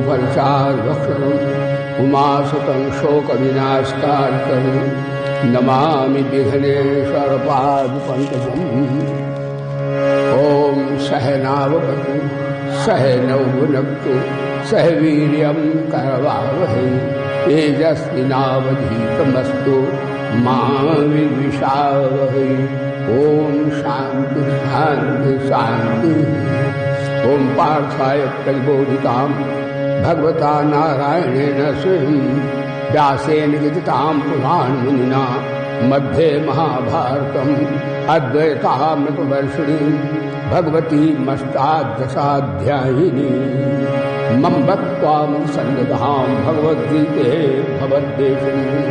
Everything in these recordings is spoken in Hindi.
भर्षार्वक्षरम् उमासुतं शोकविनाशकारकम् नमामि विघ्नेश्वरपादपङ्कजम्। ॐ सहनावतु सहनौ भुनक्तु सह वीर्यं करवावहै तेजस्विनावधीतमस्तु मा विद्विषावहै। ॐ शान्ति शान्ति शान्ति। ॐ पार्थाय प्रबोधितां भगवता नारायणेन स्वयं व्यासेन विदितां पुराणमुनिना मध्ये महाभारतम् अद्वैतामृतवर्षिणीं भगवती मष्टादशाध्यायिनी मम भक्त्वां सन्निधां भगवद्गीते भवद्देशिनी।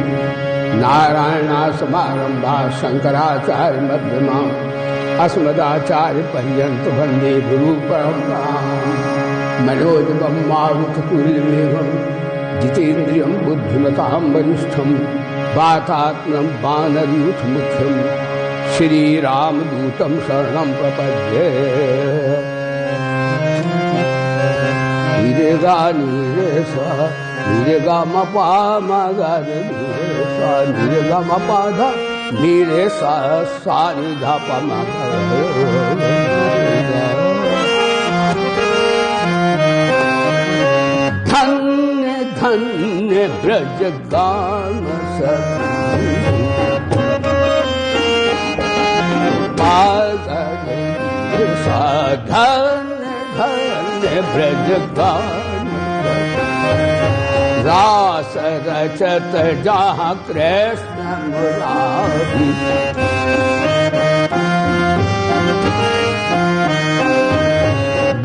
नारायणासमारम्भा शङ्कराचार्य मध्यमाम् अस्मदाचार्य पर्यन्तं वन्दे गुरुपरम्पराम्। मनोजवं मारुततुल्यवेगं जितेन्द्रियं बुद्धिमतां वरिष्ठं वातात्मनं वानरयूथमुख्यं श्रीरामदूतं शरणं प्रपद्ये। निरेगा निरेसा निरेगा मपा मगा निरेसा निरेगा मपा धा निरेसा सा निधा पा मगा। धन्य धन्य ब्रज गान सखी धन्य धन्य ब्रज गान रास रचत जहाँ कृष्ण मुरारी।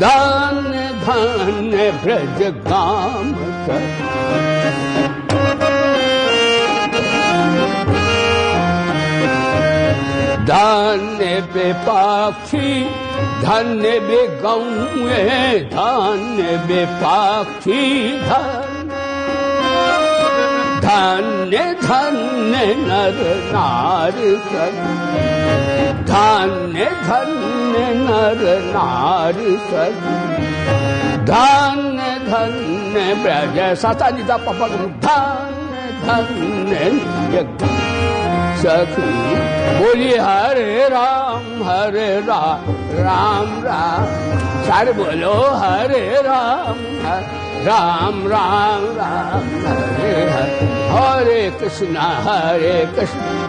धन्य धन्य ब्रज गाम धन्य बेपाक्षी धन्य बे गौए धन्य बेपाक्षी धन्य धन्य नर नारी धन्य धन्य नर नारी धन्य धन्य ब्रज सता निदा पपा धन्य धन्य सखी। बोलिए हरे राम राम राम सारे बोलो हरे राम राम राम राम हरे हरे हरे कृष्णा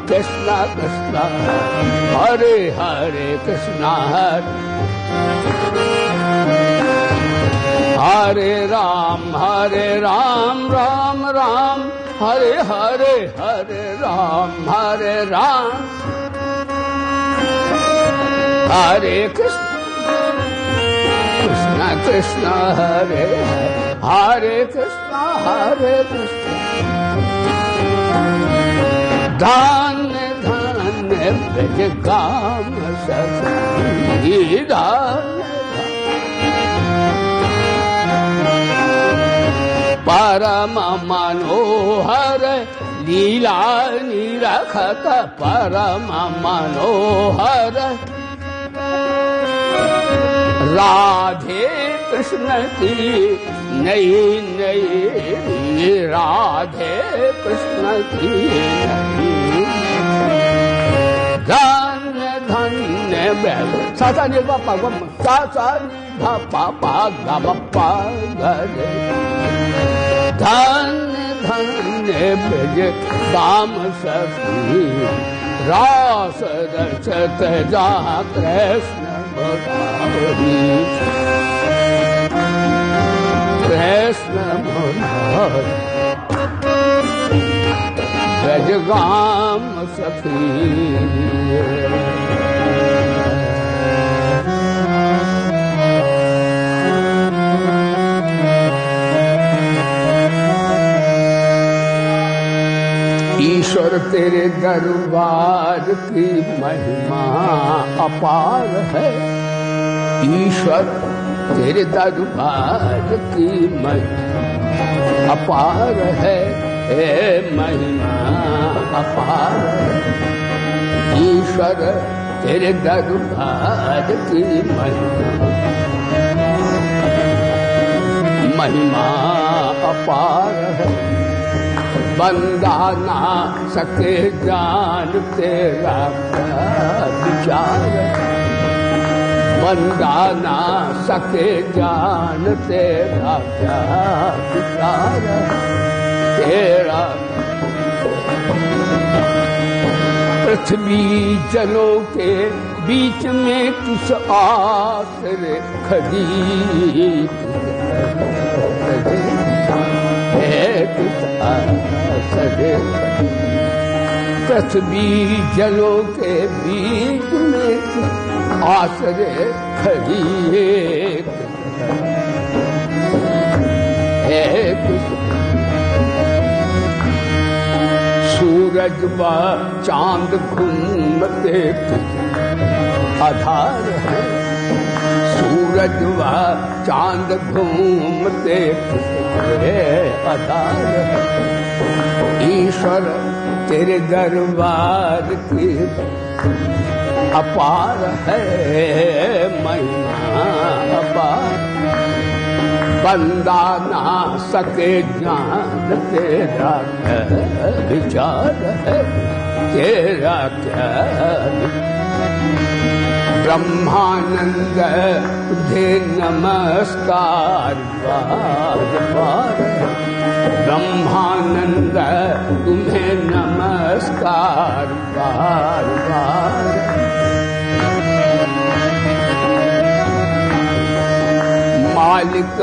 कृष्णा कृष्णा हरे हरे कृष्णा हरे राम राम राम हरे हरे राम हरे कृष्ण कृष्णा कृष्णा हरे हरे कृष्णा धन्य धन्य ब्रज गाम सखी परम मनोहर लीला निरखत परम मनोहर राधे कृष्ण की नई नई राधे कृष्ण की नई। धन्य धन्य ब्रज सता नि पापा गम सा नि धा पापा गा पा गरे। धन्य धन्य ब्रज गाम सखी रास रचत जहाँ कृष्ण मुरारी। कृष्ण मुरारी ब्रज गाम सखी। ईश्वर तेरे दरबार की महिमा अपार है। ईश्वर तेरे दरबार की महिमा अपार है। महिमा अपार है। ईश्वर तेरे दरबार की महिमा महिमा अपार है, बंदा ना सके जान तेरा क्या विचार है, बंदा ना सके जान तेरा क्या विचार है, तेरा पृथ्वी जलों के बीच में किस आसरे खड़ी है, किस आसरे पृथ्वी जलों के बीच में किस आसरे खड़ी है, किस सूरज व चांद घूमते आधार है, सूरज व चांद घूमते आधार है, ईश्वर तेरे दरबार की अपार है महिमा अपार, बंदा ना सके जान तेरा क्या विचार है, तेरा क्या ब्रह्मानंद तुझे नमस्कार बार बार, ब्रह्मानंद तुम्हें नमस्कार बार बार, मालिक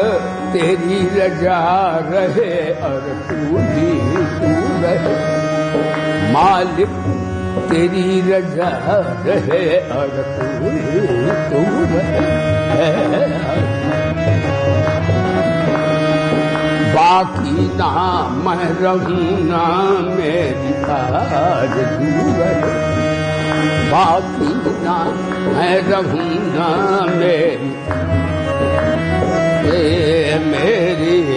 तेरी रजा रहे और तू ही तू रहे, मालिक तेरी रजा रहे और तू ही तू रहे, बाकी ना मैं रहूं ना मेरी आरज़ू रहे, बाकी ना मैं रहूं ना मेरी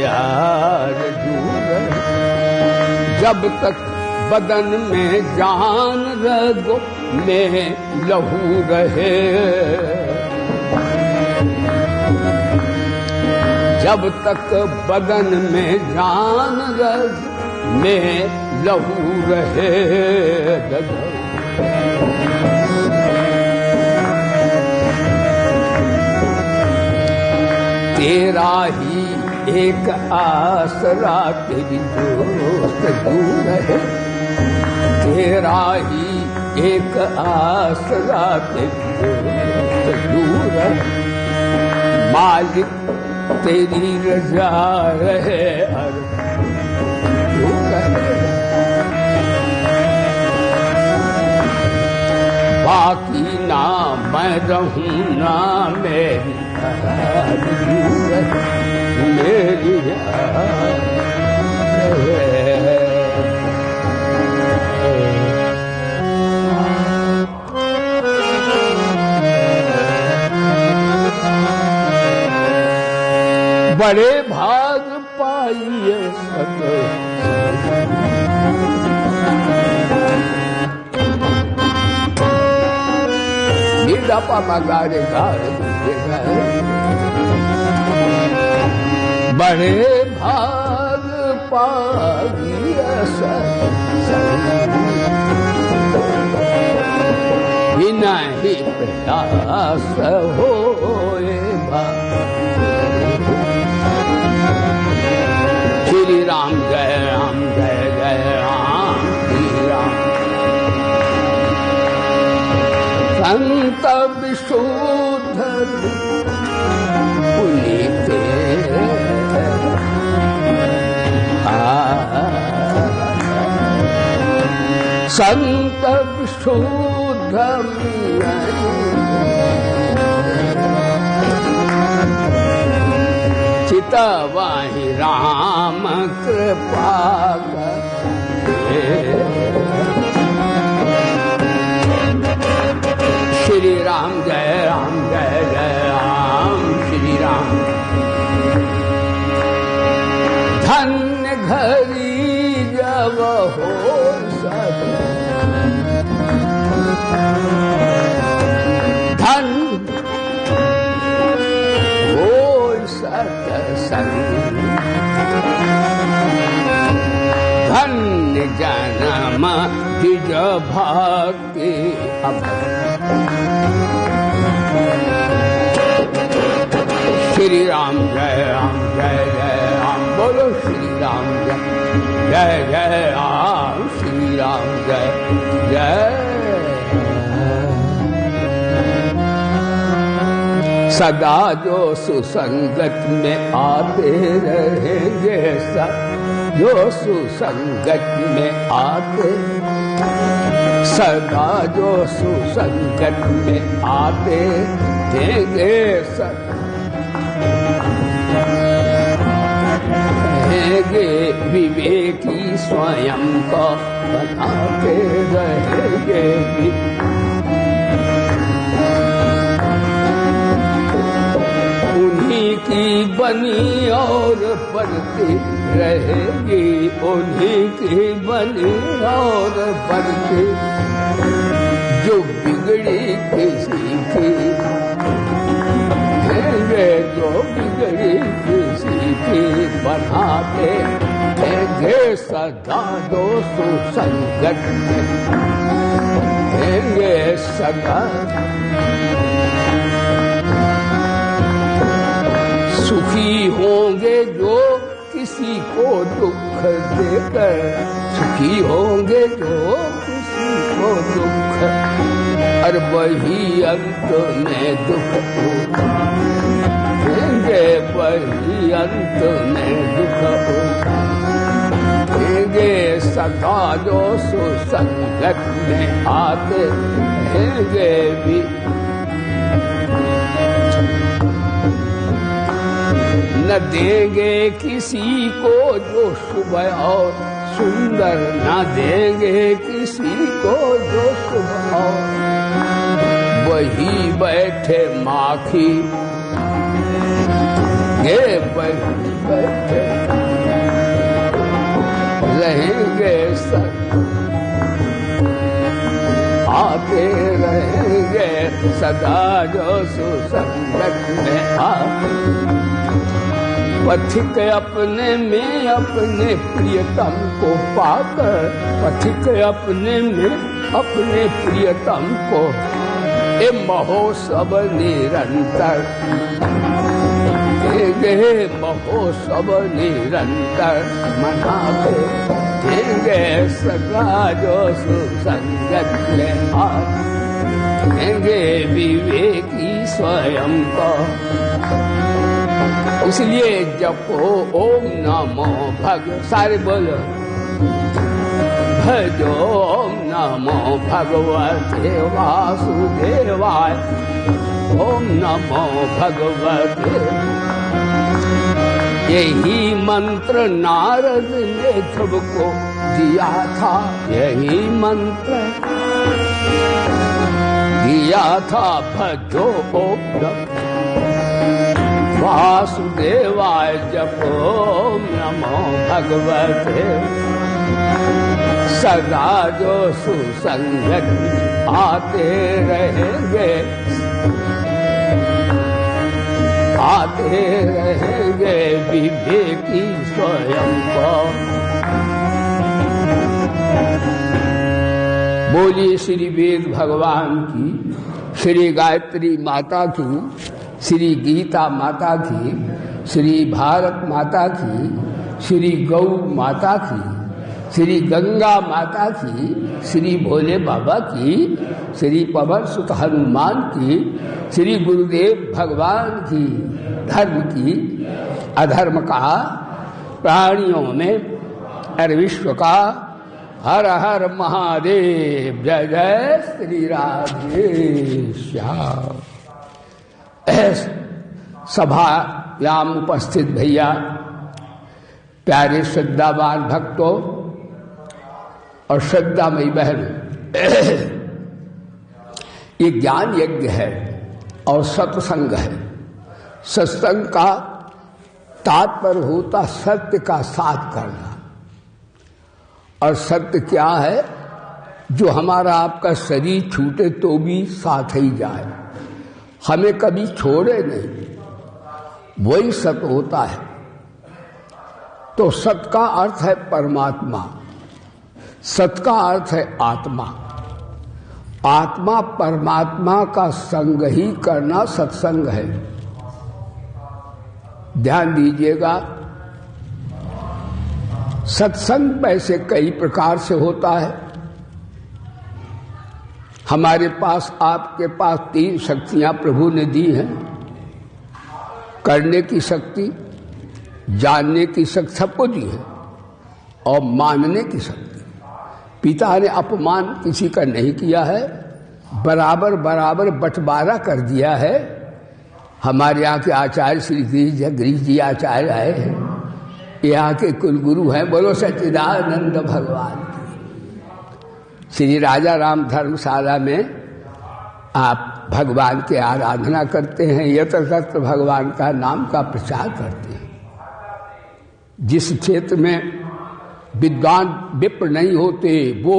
आरज़ू रहे, जब तक बदन में जान रगो में लहू रहे, जब तक बदन में जान रग में लहू रहे, तेरा ही एक आसरा तेरी दोस्त दूर है, तेरा ही एक आसरा तेरी दोस्त दूर है, मालिक तेरी रजा रहे और तू रहे, बाकी ना मैं रहूं ना मेरी मेरी बड़े भाग पाइए सत नीला पापा गारे गारे बड़े भाग पाइए बिना ही प्रयास होए श्री राम जय राम जय जय राम श्री राम, संत विशुद्ध पुनीत संत विशुद्ध चितवाहि राम कृपा श्री राम जय जय राम श्री राम, धन्य घड़ी जब हो सके धन हो सत्संग भक्ति। श्री राम जय राम जय जय राम, बोलो श्री राम जय जय राम, श्री राम जय जय। सदा जो सुसंगत में आते रहेंगे, जो सुसंगत में आते, सदा जो सुसंगत में आते रहेंगे, विवेकी स्वयं को बनाते रहेंगे। उन्हीं की बनी और बढ़ती रहेगी, उन्हीं की बनी और बढ़ती। जो बिगड़ी किसी की है, जो बिगड़ी किसी की बनाते रहेंगे, सदा दो सुसंगत में रहेंगे सदा। सुखी होंगे जो किसी को दुख देकर, सुखी होंगे जो किसी को दुख, और वही अंत में दुख देंगे, वही अंत में दुख देंगे। सदा जो सुसंगत में आते रहेंगे भी, न देंगे किसी को जो शुभ और सुंदर, न देंगे किसी को जो शुभ और, वही बैठे माखी ये वही बैठे रहेंगे, सब आते रहेंगे सदा जो सुसंगत में आ। पथिक अपने में अपने प्रियतम को पाकर, पथिक अपने में अपने प्रियतम को, ए महोत्सव निरंतर देंगे, महोत्सव निरंतर मनाते देंगे। सदा जो सुसंगत में आएंगे, विवेकी स्वयं को। इसलिए जपो ओम नमो भग, सारे बोलो भजो ओम नमो भगवते वासुदेवाय, ओम नमो भगवते। यही मंत्र नारद ने सबको दिया था, यही मंत्र दिया था, भजो ओम वासुदेवाय, जपो ओम नमो भगवते। सदा जो सुसंगत आते रहेंगे, आते रहेंगे, विवेकी स्वयं को। बोलिए श्री वेद भगवान की, श्री गायत्री माता की, श्री गीता माता की, श्री भारत माता की, श्री गौ माता की, श्री गंगा माता की, श्री भोले बाबा की, श्री पवन सुत हनुमान की, श्री गुरुदेव भगवान की, धर्म की, अधर्म का, प्राणियों में और विश्व का। हर हर महादेव, जय जय श्री राधेश्याम। सभायाम उपस्थित भैया, प्यारे श्रद्धावान भक्तों और श्रद्धामयी बहनों, ये ज्ञान यज्ञ है और सत्संग है। सत्संग का तात्पर्य होता सत्य का साथ करना, और सत्य क्या है? जो हमारा आपका शरीर छूटे तो भी साथ ही जाए, हमें कभी छोड़े नहीं, वही सत्य होता है। तो सत्य का अर्थ है परमात्मा, सत्य का अर्थ है आत्मा। आत्मा परमात्मा का संग ही करना सत्संग है। ध्यान दीजिएगा, सत्संग वैसे कई प्रकार से होता है। हमारे पास, आपके पास 3 शक्तियां प्रभु ने दी हैं। करने की शक्ति, जानने की शक्ति सबको दी है, और मानने की शक्ति। पिता ने अपमान किसी का नहीं किया है, बराबर बराबर बंटवारा कर दिया है। हमारे यहाँ के आचार्य श्री गिरीश जी आचार्य आए हैं, यहाँ के कुलगुरु हैं, बोलो सच्चिदानंद भगवान की। श्री राजा राम धर्मशाला में आप भगवान की आराधना करते हैं, यत्र तत्र भगवान का नाम का प्रचार करते हैं। जिस क्षेत्र में विद्वान विप्र नहीं होते वो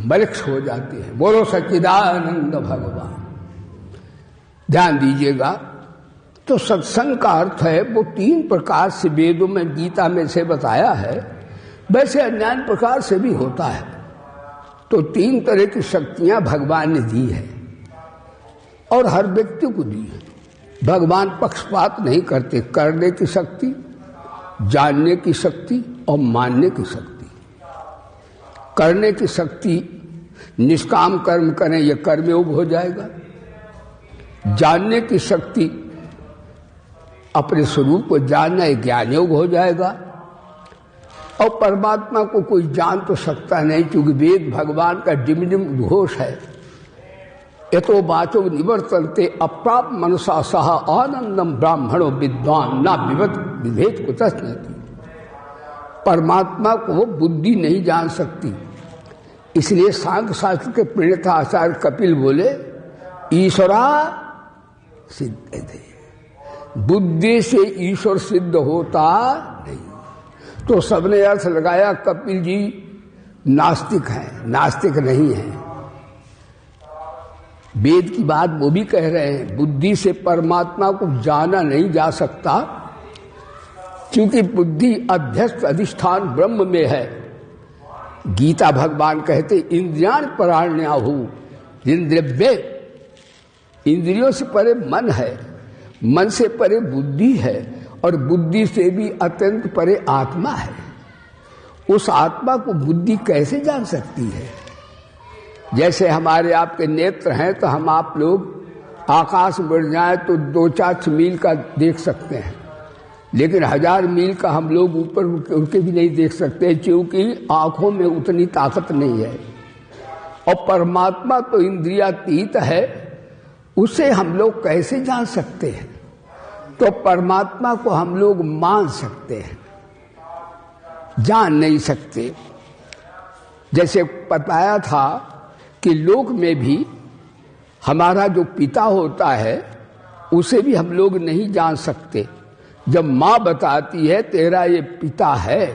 मृक्ष हो जाते हैं। बोलो सच्चिदानंद भगवान। ध्यान दीजिएगा, तो सत्संग का अर्थ है वो 3 प्रकार से वेदों में, गीता में से बताया है, वैसे अन्य प्रकार से भी होता है। तो 3 तरह की शक्तियां भगवान ने दी है और हर व्यक्ति को दी है। भगवान पक्षपात नहीं करते। करने की शक्ति, जानने की शक्ति और मानने की शक्ति। करने की शक्ति, निष्काम कर्म करें यह कर्मयोग हो जाएगा। जानने की शक्ति, अपने स्वरूप को जानना एक ज्ञानयोग हो जाएगा। और परमात्मा को कोई जान तो सकता नहीं, क्योंकि वेद भगवान का डिम डिम घोष है। यतो वाचो निवर्तन्ते अप्राप्त मनसा सह आनंदम ब्राह्मणो विद्वान ना विभेद कुतः नहीं। परमात्मा को बुद्धि नहीं जान सकती, इसलिए सांख्य शास्त्र के प्रणेता आचार्य कपिल बोले ईश्वरा सिद्ध थे। बुद्धि से ईश्वर सिद्ध होता नहीं। तो सबने अर्थ लगाया कपिल जी नास्तिक हैं, नास्तिक नहीं हैं। वेद की बात वो भी कह रहे हैं, बुद्धि से परमात्मा को जाना नहीं जा सकता, क्योंकि बुद्धि अध्यस्त अधिष्ठान ब्रह्म में है। गीता भगवान कहते इंद्रियाण पराण्याहु, इंद्रिय, इंद्रियों से परे मन है, मन से परे बुद्धि है, और बुद्धि से भी अत्यंत परे आत्मा है। उस आत्मा को बुद्धि कैसे जान सकती है? जैसे हमारे आपके नेत्र हैं, तो हम आप लोग आकाश में बढ़ जाए तो 2-4 मील का देख सकते हैं, लेकिन 1000 मील का हम लोग ऊपर उड़ के भी नहीं देख सकते, क्योंकि आंखों में उतनी ताकत नहीं है। और परमात्मा तो इंद्रियातीत है, उसे हम लोग कैसे जान सकते हैं? तो परमात्मा को हम लोग मान सकते हैं, जान नहीं सकते। जैसे बताया था कि लोक में भी हमारा जो पिता होता है उसे भी हम लोग नहीं जान सकते। जब माँ बताती है तेरा ये पिता है,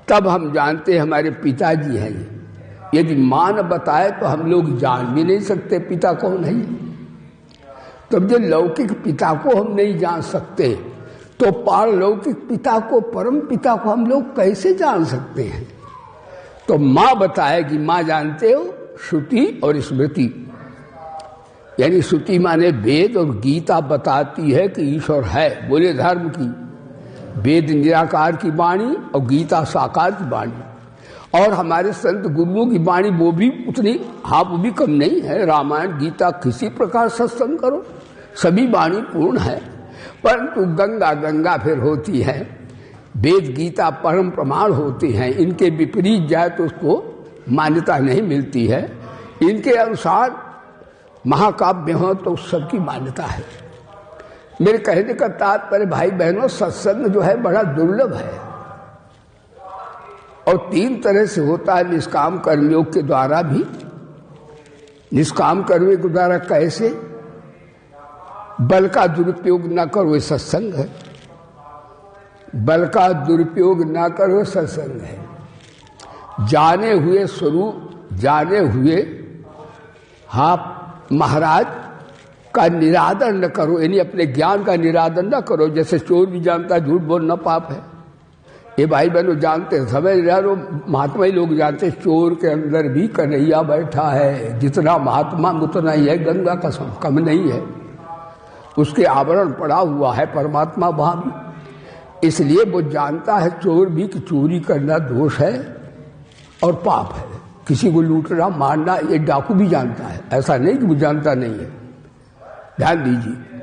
तब हम जानते हैं हमारे पिताजी हैं। यदि माँ न बताए तो हम लोग जान भी नहीं सकते पिता कौन है। तब जो लौकिक पिता को हम नहीं जान सकते, तो पारलौकिक पिता को, परम पिता को हम लोग कैसे जान सकते हैं? तो माँ बताएगी। माँ जानते हो, श्रुति और स्मृति, यानी श्रुति माने वेद, और गीता बताती है कि ईश्वर है। बोले धर्म की, वेद निराकार की वाणी और गीता साकार की वाणी। और हमारे संत गुरुओं की वाणी वो भी उतनी, वो भी कम नहीं है। रामायण गीता किसी प्रकार सत्संग करो, सभी वाणी पूर्ण है। परंतु गंगा गंगा फिर होती है, वेद गीता परम प्रमाण होते हैं। इनके विपरीत जाए तो उसको मान्यता नहीं मिलती है। इनके अनुसार महाकाव्य हो तो सबकी मान्यता है। मेरे कहने का तात्पर्य भाई बहनों, सत्संग जो है बड़ा दुर्लभ है, और 3 तरह से होता है। निष्काम कर्मयोग के द्वारा भी। निष्काम कर्मयोग के द्वारा कैसे? बल का दुरुपयोग न करो, ये सत्संग है। बल का दुरुपयोग न करो, सत्संग है। जाने हुए स्वरूप, जाने हुए महाराज का निरादर न करो, यानी अपने ज्ञान का निरादर न करो। जैसे चोर भी जानता है झूठ बोलना पाप है, ये भाई बहनों जानते हैं, समझ रहे, महात्मा ही लोग जानते, चोर के अंदर भी कन्हैया बैठा है। जितना महात्मा उतना ही है, गंगा का कम नहीं है। उसके आवरण पड़ा हुआ है परमात्मा वहां भी। इसलिए वो जानता है चोर भी कि चोरी करना दोष है और पाप है। किसी को लूटना मारना ये डाकू भी जानता है, ऐसा नहीं कि वो जानता नहीं है। ध्यान दीजिए,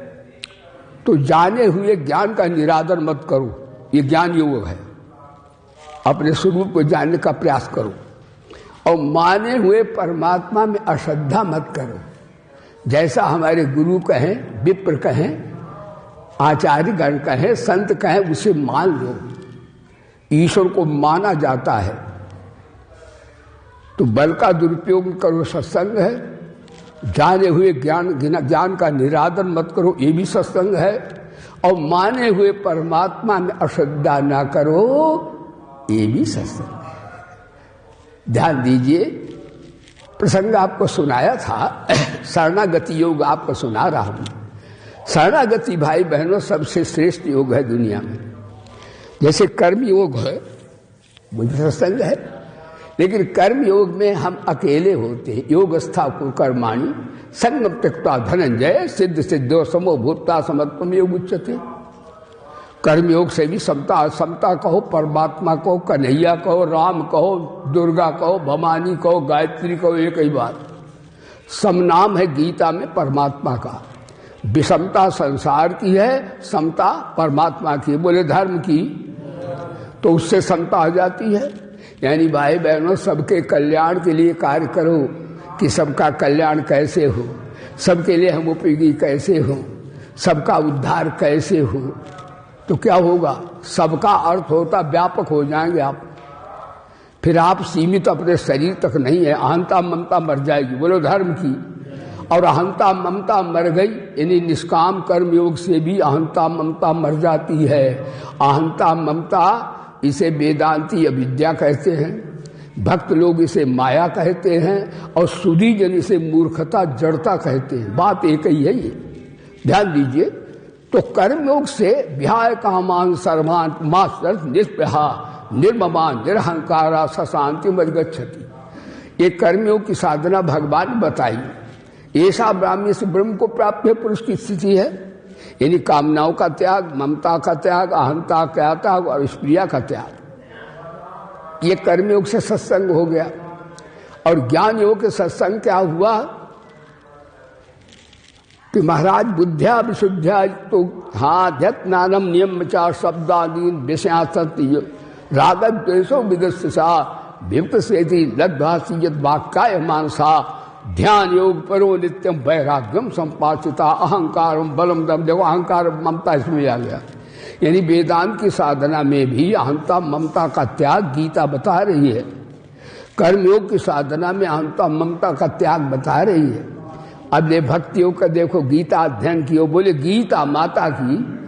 तो जाने हुए ज्ञान का निरादर मत करो, ये ज्ञान योग है। अपने स्वरूप को जानने का प्रयास करो और माने हुए परमात्मा में अश्रद्धा मत करो। जैसा हमारे गुरु कहें, विप्र कहें, आचार्यगण कहें, संत कहें, उसे मान लो। ईश्वर को माना जाता है तो बल का दुरुपयोग करो, सत्संग है। जाने हुए ज्ञान का निरादर मत करो, ये भी सत्संग है। और माने हुए परमात्मा में अश्रद्धा ना करो, ये भी सत्संग है। ध्यान दीजिए, प्रसंग आपको सुनाया था, शरणागति योग आपको सुना रहा हूं। शरणागति भाई बहनों सबसे श्रेष्ठ योग है दुनिया में। जैसे कर्म योग है, वो भी सत्संग है, लेकिन कर्म योग में हम अकेले होते हैं। योगस्था को कर्माणि संगम त्यक्त्वा धनंजय सिद्ध सिद्धो समो भूता समत्वम योग उच्यते। कर्मयोग से भी समता, समता कहो, परमात्मा कहो, कन्हैया कहो, राम कहो, दुर्गा कहो, भवानी कहो, गायत्री कहो, एक ही बात। समनाम है गीता में परमात्मा का। विषमता संसार की है, समता परमात्मा की। बोले धर्म की, तो उससे समता आ जाती है। यानी भाई बहनों, सबके कल्याण के लिए कार्य करो कि सबका कल्याण कैसे हो, सबके लिए हम उपयोगी कैसे हो, सबका उद्धार कैसे हो। तो क्या होगा, सबका अर्थ होता व्यापक हो जाएंगे आप। फिर आप सीमित अपने शरीर तक नहीं है। अहंता ममता मर जाएगी, बोलो धर्म की। और अहंता ममता मर गई, यानी निष्काम कर्म योग से भी अहंता ममता मर जाती है। अहंता ममता इसे वेदांती अविद्या कहते हैं, भक्त लोग इसे माया कहते हैं, और सुधी जन इसे मूर्खता जड़ता कहते हैं। बात एक ही है ये, ध्यान दीजिए। तो कर्मयोग से व्याय कामान सर्वान मास्टर निष्प्रहा निर्ममान निरहंकारा सशांति मजगच्छति। ये कर्मयोग की साधना भगवान ने बताई। ऐसा ब्राह्मी से ब्रह्म को प्राप्त है पुरुष की स्थिति है, यानी कामनाओं का त्याग, ममता का त्याग, अहंता का त्याग और स्प्रिया का त्याग। ये कर्मयोग से सत्संग हो गया। और ज्ञान योग के सत्संग क्या हुआ कि महाराज बुद्ध्या विशुद्ध्या, तो ध्यात्मानम नियम चार शब्दादीन विषयासक्ति रागत द्वेषो विदस्सा विप्त सेति लद्भासी यद वाक्याय मानसा ध्यान योग परो नित्यम वैराग्यम संपादिता अहंकारम बलम दम। देखो अहंकार ममता इसमें आ गया। यानी वेदांत की साधना में भी अहंता ममता का त्याग गीता बता रही है। कर्मयोग की साधना में अहंता ममता का त्याग बता रही है। अब ये भक्तियों का देखो, गीता अध्ययन कियो, बोले गीता माता की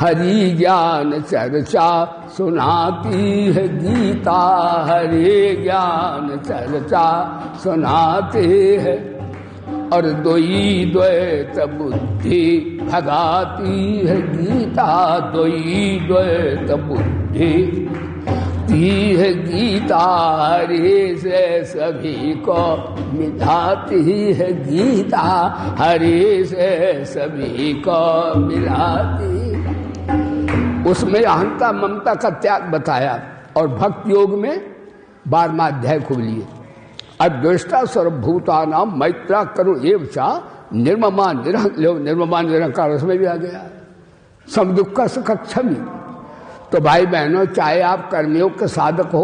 हरि ज्ञान चर्चा सुनाती है गीता, हरि ज्ञान चर्चा सुनाते है। और द्वयी द्वैत बुद्धि भगाती है गीता, द्वयी द्वैत बुद्धि ती है गीता, हरि से सभी को मिलाती है गीता, हरि से सभी को मिलाती। उसमें अहंता ममता का त्याग बताया। और भक्ति योग में 12वां अध्याय खोलिए, अद्वेष्टा सर्वभूतानां मैत्रा करो एवचा निर्ममान निरहंकार, उसमें भी आ गया सम दुख सुख क्षमी। तो भाई बहनों, चाहे आप कर्मयोग के साधक हो,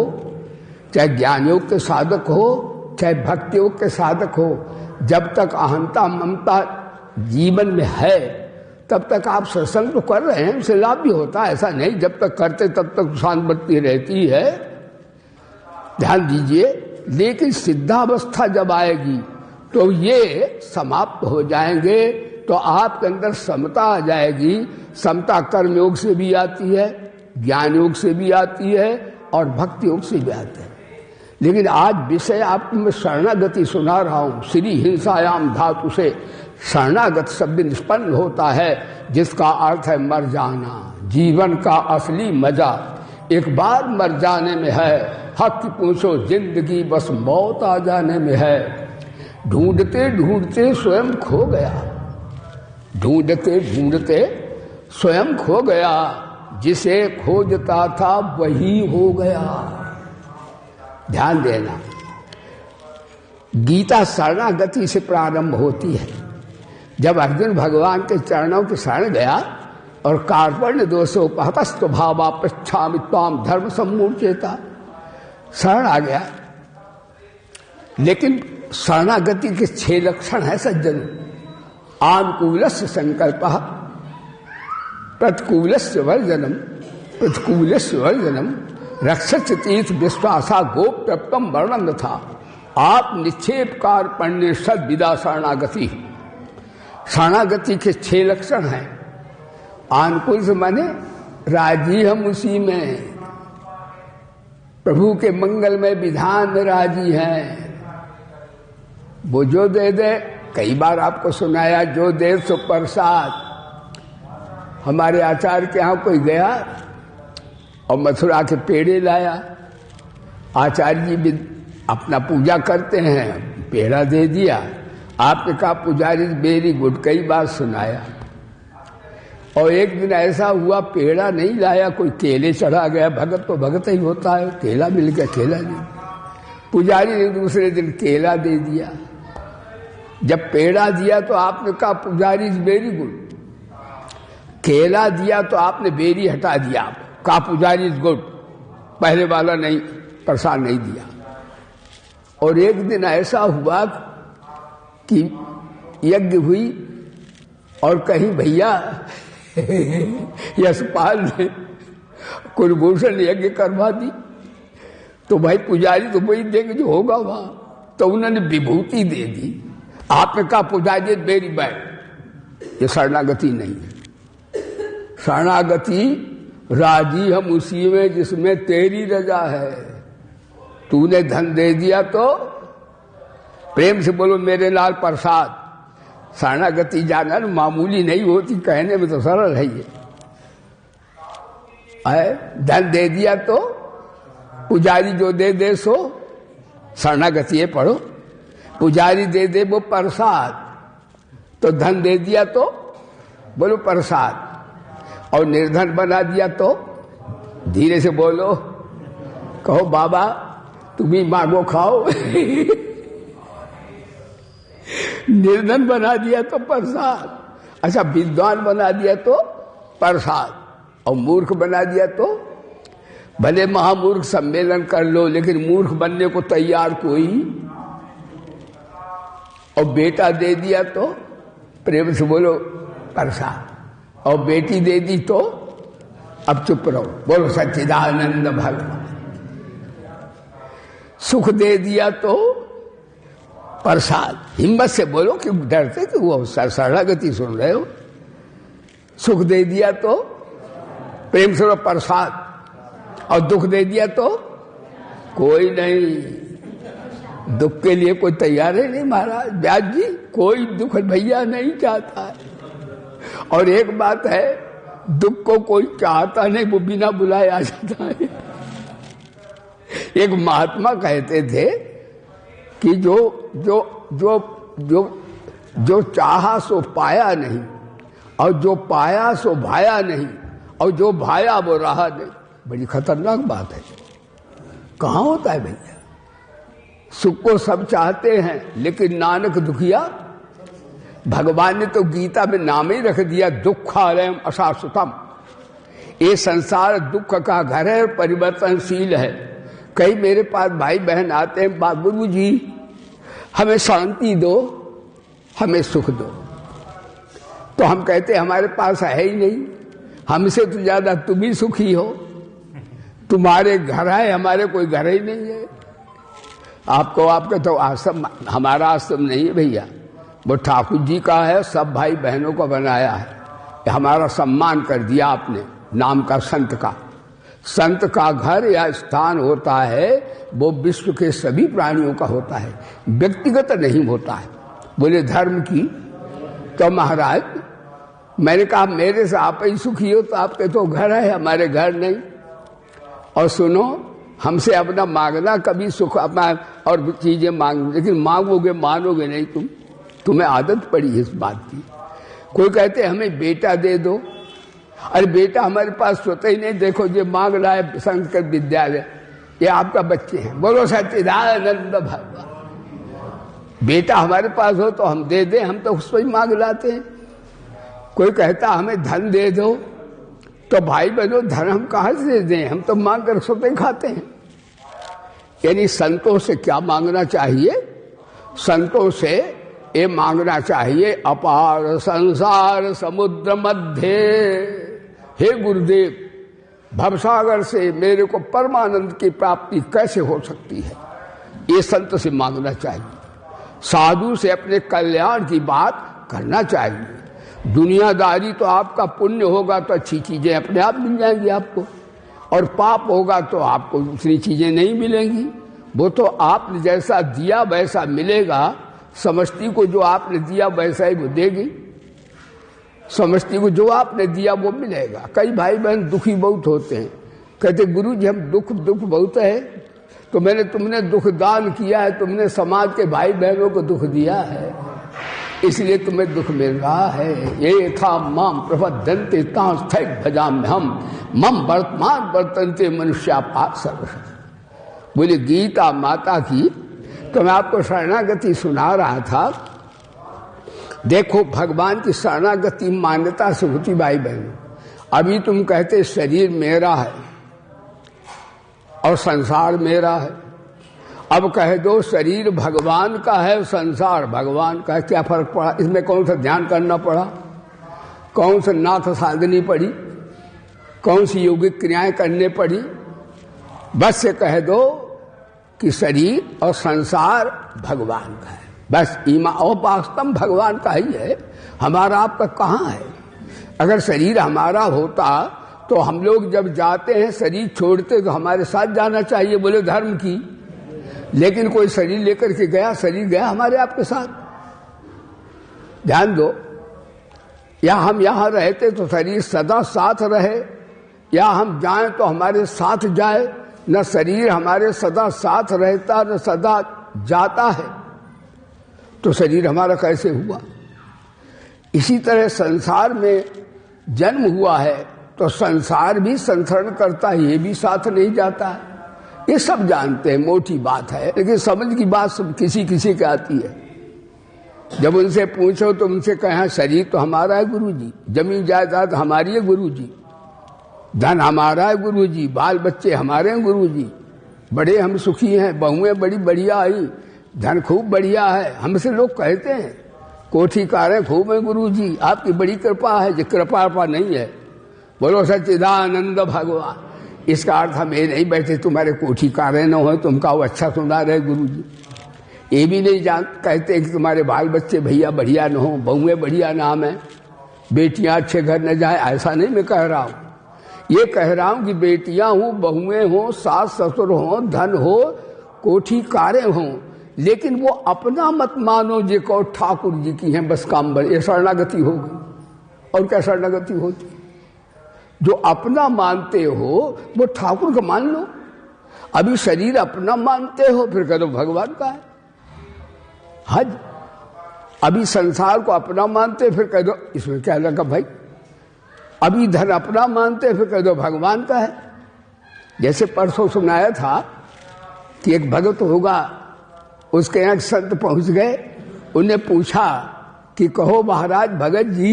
चाहे ज्ञान योग के साधक हो, चाहे भक्ति योग के साधक हो, जब तक अहंता ममता जीवन में है तब तक आप सत्संग तो कर रहे हैं, उससे लाभ भी होता है। ऐसा नहीं जब तक करते तब तक शांत बनती रहती है, ध्यान दीजिए। लेकिन सिद्धावस्था जब आएगी तो ये समाप्त हो जाएंगे, तो आपके अंदर समता आ जाएगी। समता कर्म योग से भी आती है, ज्ञान योग से भी आती है और भक्ति योग से भी आती है। लेकिन आज विषय आपको मैं शरणागति सुना रहा हूं। श्री हिंसायाम धातु से शरणागत शब्द निष्पन्न होता है, जिसका अर्थ है मर जाना। जीवन का असली मजा एक बार मर जाने में है, हक की पूछो जिंदगी बस मौत आ जाने में है। ढूंढते ढूंढते स्वयं खो गया, ढूंढते ढूंढते स्वयं खो गया, जिसे खोजता था वही हो गया। ध्यान देना, गीता शरणागति से प्रारंभ होती है। जब अर्जुन भगवान के चरणों के शरण गया और कार्पण्य दोषोपहतस्तु भावा पृच्छामि त्वाम धर्म सम्मूर्छेता, शरण आ गया। लेकिन शरणागति के 6 लक्षण है सज्जन। आनुकूलस्य संकल्पः, प्रतिकूलस्य वर्जनम, प्रतिकूलस्य वर्जनम, रक्षस्य तीर्थ विश्वासा गोप्यत्वम वर्णन था। आप निक्षेप कार्पण्य सद विदा शरणागति। शरणागति के 6 लक्षण हैं। अनुकूल से माने राजी हम उसी में, प्रभु के मंगलमय विधान में राजी हैं। वो जो दे दे, कई बार आपको सुनाया, जो दे सो प्रसाद। हमारे आचार्य के यहाँ कोई गया और मथुरा के पेड़े लाया, आचार्य जी भी अपना पूजा करते हैं, पेड़ा दे दिया। आपने कहा पुजारी वेरी गुड, कई बार सुनाया। और एक दिन ऐसा हुआ पेड़ा नहीं लाया, कोई केले चढ़ा गया। भगत तो भगत ही होता है, केला मिल गया, केला नहीं। पुजारी ने दूसरे दिन केला दे दिया। जब पेड़ा दिया तो आपने कहा पुजारी वेरी गुड, केला दिया तो आपने बेरी हटा दिया, कहा पुजारी गुड, पहले वाला नहीं, प्रसाद नहीं दिया। और एक दिन ऐसा हुआ कि यज्ञ हुई और कहीं भैया यशपाल ने कुलभूषण यज्ञ करवा दी, तो भाई पुजारी तो वही देंगे जो होगा वहां, तो उन्होंने विभूति दे दी। आपने कहा पुजारी वेरी बैड। ये शरणागति नहीं है। शरणागति राजी हम उसी में जिसमें तेरी रजा है। तूने धन दे दिया तो प्रेम से बोलो मेरे लाल प्रसाद। शरणागति जाना मामूली नहीं होती, कहने में तो सरल है ये। धन दे दिया तो पुजारी जो दे दे सो शरणागति है, पढ़ो। पुजारी दे दे वो प्रसाद, तो धन दे दिया तो बोलो प्रसाद। और निर्धन बना दिया तो धीरे से बोलो, कहो बाबा तुम ही मांगो खाओ। निर्धन बना दिया तो प्रसाद, अच्छा विद्वान बना दिया तो प्रसाद, और मूर्ख बना दिया तो भले महामूर्ख सम्मेलन कर लो, लेकिन मूर्ख बनने को तैयार कोई। और बेटा दे दिया तो प्रेम से बोलो प्रसाद, और बेटी दे दी तो अब चुप रहो, बोलो सच्चिदानंद भगवान। सुख दे दिया तो प्रसाद, हिम्मत से बोलो कि डरते कि वो शरणागति सुन रहे हो। सुख दे दिया तो प्रेम से प्रसाद, और दुख दे दिया तो कोई नहीं। दुख के लिए कोई तैयार है नहीं महाराज, व्यास जी कोई दुख भैया नहीं चाहता है। और एक बात है, दुख को कोई चाहता नहीं, वो बिना बुलाए आ जाता है। एक महात्मा कहते थे कि जो चाहा सो पाया नहीं, और जो पाया सो भाया नहीं, और जो भाया वो रहा नहीं। बड़ी खतरनाक बात है। कहाँ होता है भैया? सुख को सब चाहते हैं, लेकिन नानक दुखिया। भगवान ने तो गीता में नाम ही रख दिया, दुखालयम अशाश्वतम। ये संसार दुख का घर है, परिवर्तनशील है। कई मेरे पास भाई बहन आते हैं, बाबू जी हमें शांति दो, हमें सुख दो। तो हम कहते हैं हमारे पास है ही नहीं, हमसे तो ज्यादा तुम ही सुखी हो। तुम्हारे घर है, हमारे कोई घर ही नहीं है। आपको आपका तो आश्रम, हमारा आश्रम नहीं है भैया, वो ठाकुर जी का है, सब भाई बहनों को बनाया है। हमारा सम्मान कर दिया आपने, नाम का संत का। संत का घर या स्थान होता है वो विश्व के सभी प्राणियों का होता है, व्यक्तिगत नहीं होता है। बोले धर्म की, तो महाराज मैंने कहा मेरे से आप ही सुखी हो, तो आपके तो घर है, हमारे घर नहीं। और सुनो, हमसे अपना मांगना कभी सुख अपना और चीजें मांग, लेकिन मांगोगे मानोगे नहीं तुम, तुम्हें आदत पड़ी है इस बात की। कोई कहते हमें बेटा दे दो, अरे बेटा हमारे पास स्वतः ही नहीं, देखो ये मांग रहा है संस्कृत विद्यालय, ये आपका बच्चे हैं, बोलो सच्चिदानंद भगवान। बेटा हमारे पास हो तो हम दे दें, हम तो उस पर ही मांग लाते हैं। कोई कहता हमें धन दे दो, तो भाई बहनों धन हम कहाँ से दें, हम तो मांग कर स्वतः खाते हैं। यानी संतों से क्या मांगना चाहिए? संतों से ये मांगना चाहिए, अपार संसार समुद्र मध्य, हे गुरुदेव भवसागर से मेरे को परमानंद की प्राप्ति कैसे हो सकती है, ये संत से मांगना चाहिए। साधु से अपने कल्याण की बात करना चाहिए। दुनियादारी तो आपका पुण्य होगा तो अच्छी चीजें अपने आप मिल जाएंगी आपको, और पाप होगा तो आपको दूसरी चीजें नहीं मिलेंगी। वो तो आपने जैसा दिया वैसा मिलेगा। समष्टि को जो आपने दिया वैसा ही वो देगी, समष्टि को जो आपने दिया वो मिलेगा। कई भाई बहन दुखी बहुत होते हैं, कहते गुरु जी हम दुख बहुत है, तो तुमने दुख दान किया है, तुमने समाज के भाई बहनों को दुख दिया है, इसलिए तुम्हें दुख मिल रहा है। ये था माम प्रपद्यन्ते तांस्थैक भजाम हम मम वर्तमान वर्तन्ते मनुष्या पाप सर्व। बोले गीता माता की। तो मैं आपको शरणागति सुना रहा था। देखो भगवान की शरणागति मान्यता से होती भाई बहन। अभी तुम कहते शरीर मेरा है और संसार मेरा है, अब कह दो शरीर भगवान का है और संसार भगवान का है, क्या फर्क पड़ा? इसमें कौन सा ध्यान करना पड़ा, कौन सा नाथ साधनी पड़ी, कौन सी योगिक क्रियाएं करने पड़ी? बस से कह दो कि शरीर और संसार भगवान का है, बस ईमा और वास्तव भगवान का ही है, हमारा आपका कहाँ है? अगर शरीर हमारा होता तो हम लोग जब जाते हैं शरीर छोड़ते तो हमारे साथ जाना चाहिए, बोले धर्म की। लेकिन कोई शरीर लेकर के गया, शरीर गया हमारे आपके साथ। ध्यान दो, या हम यहां रहते तो शरीर सदा साथ रहे, या हम जाएं तो हमारे साथ जाए। न शरीर हमारे सदा साथ रहता न सदा जाता है, तो शरीर हमारा कैसे हुआ? इसी तरह संसार में जन्म हुआ है तो संसार भी संसरण करता है, ये भी साथ नहीं जाता है। ये सब जानते हैं, मोटी बात है, लेकिन समझ की बात सब किसी किसी की आती है। जब उनसे पूछो तो उनसे कहें शरीर तो हमारा है गुरुजी, जमीन जायदाद हमारी है गुरुजी, धन हमारा है गुरुजी, बाल बच्चे हमारे हैं गुरुजी, बड़े हम सुखी हैं, बहुएं बड़ी बढ़िया आई, धन खूब बढ़िया है। हमसे लोग कहते हैं कोठी कारें खूब है गुरुजी, आपकी बड़ी कृपा है, जो कृपा नहीं है। बोलो सच्चिदानंद भगवान। इसका अर्थ हम ये नहीं बैठे तुम्हारे कोठी कारें न हो तुम कहो अच्छा सुना रहे गुरुजी। ये भी नहीं कहते कि तुम्हारे बाल बच्चे भैया बढ़िया न हो, बहुएं बढ़िया नाम है, बेटियां अच्छे घर न जाए, ऐसा नहीं मैं कह रहा हूं। ये कह रहा हूं कि बेटियां हो, बहुएं हो, सास ससुर हो, धन हो, कोठी कारें हो, लेकिन वो अपना मत मानो जे को ठाकुर जी की हैं, बस काम बड़े। ये शरणागति हो गई। और क्या शरणागति होती? जो अपना मानते हो वो ठाकुर का मान लो। अभी शरीर अपना मानते हो, फिर कह दो भगवान का है। हज अभी संसार को अपना मानते, फिर कह दो इसमें क्या लगा भाई। अभी धन अपना मानते, फिर कह दो भगवान का है। जैसे परसों सुनाया था कि एक भगत होगा, उसके यहाँ संत पहुंच गए, उन्हें पूछा कि कहो महाराज भगत जी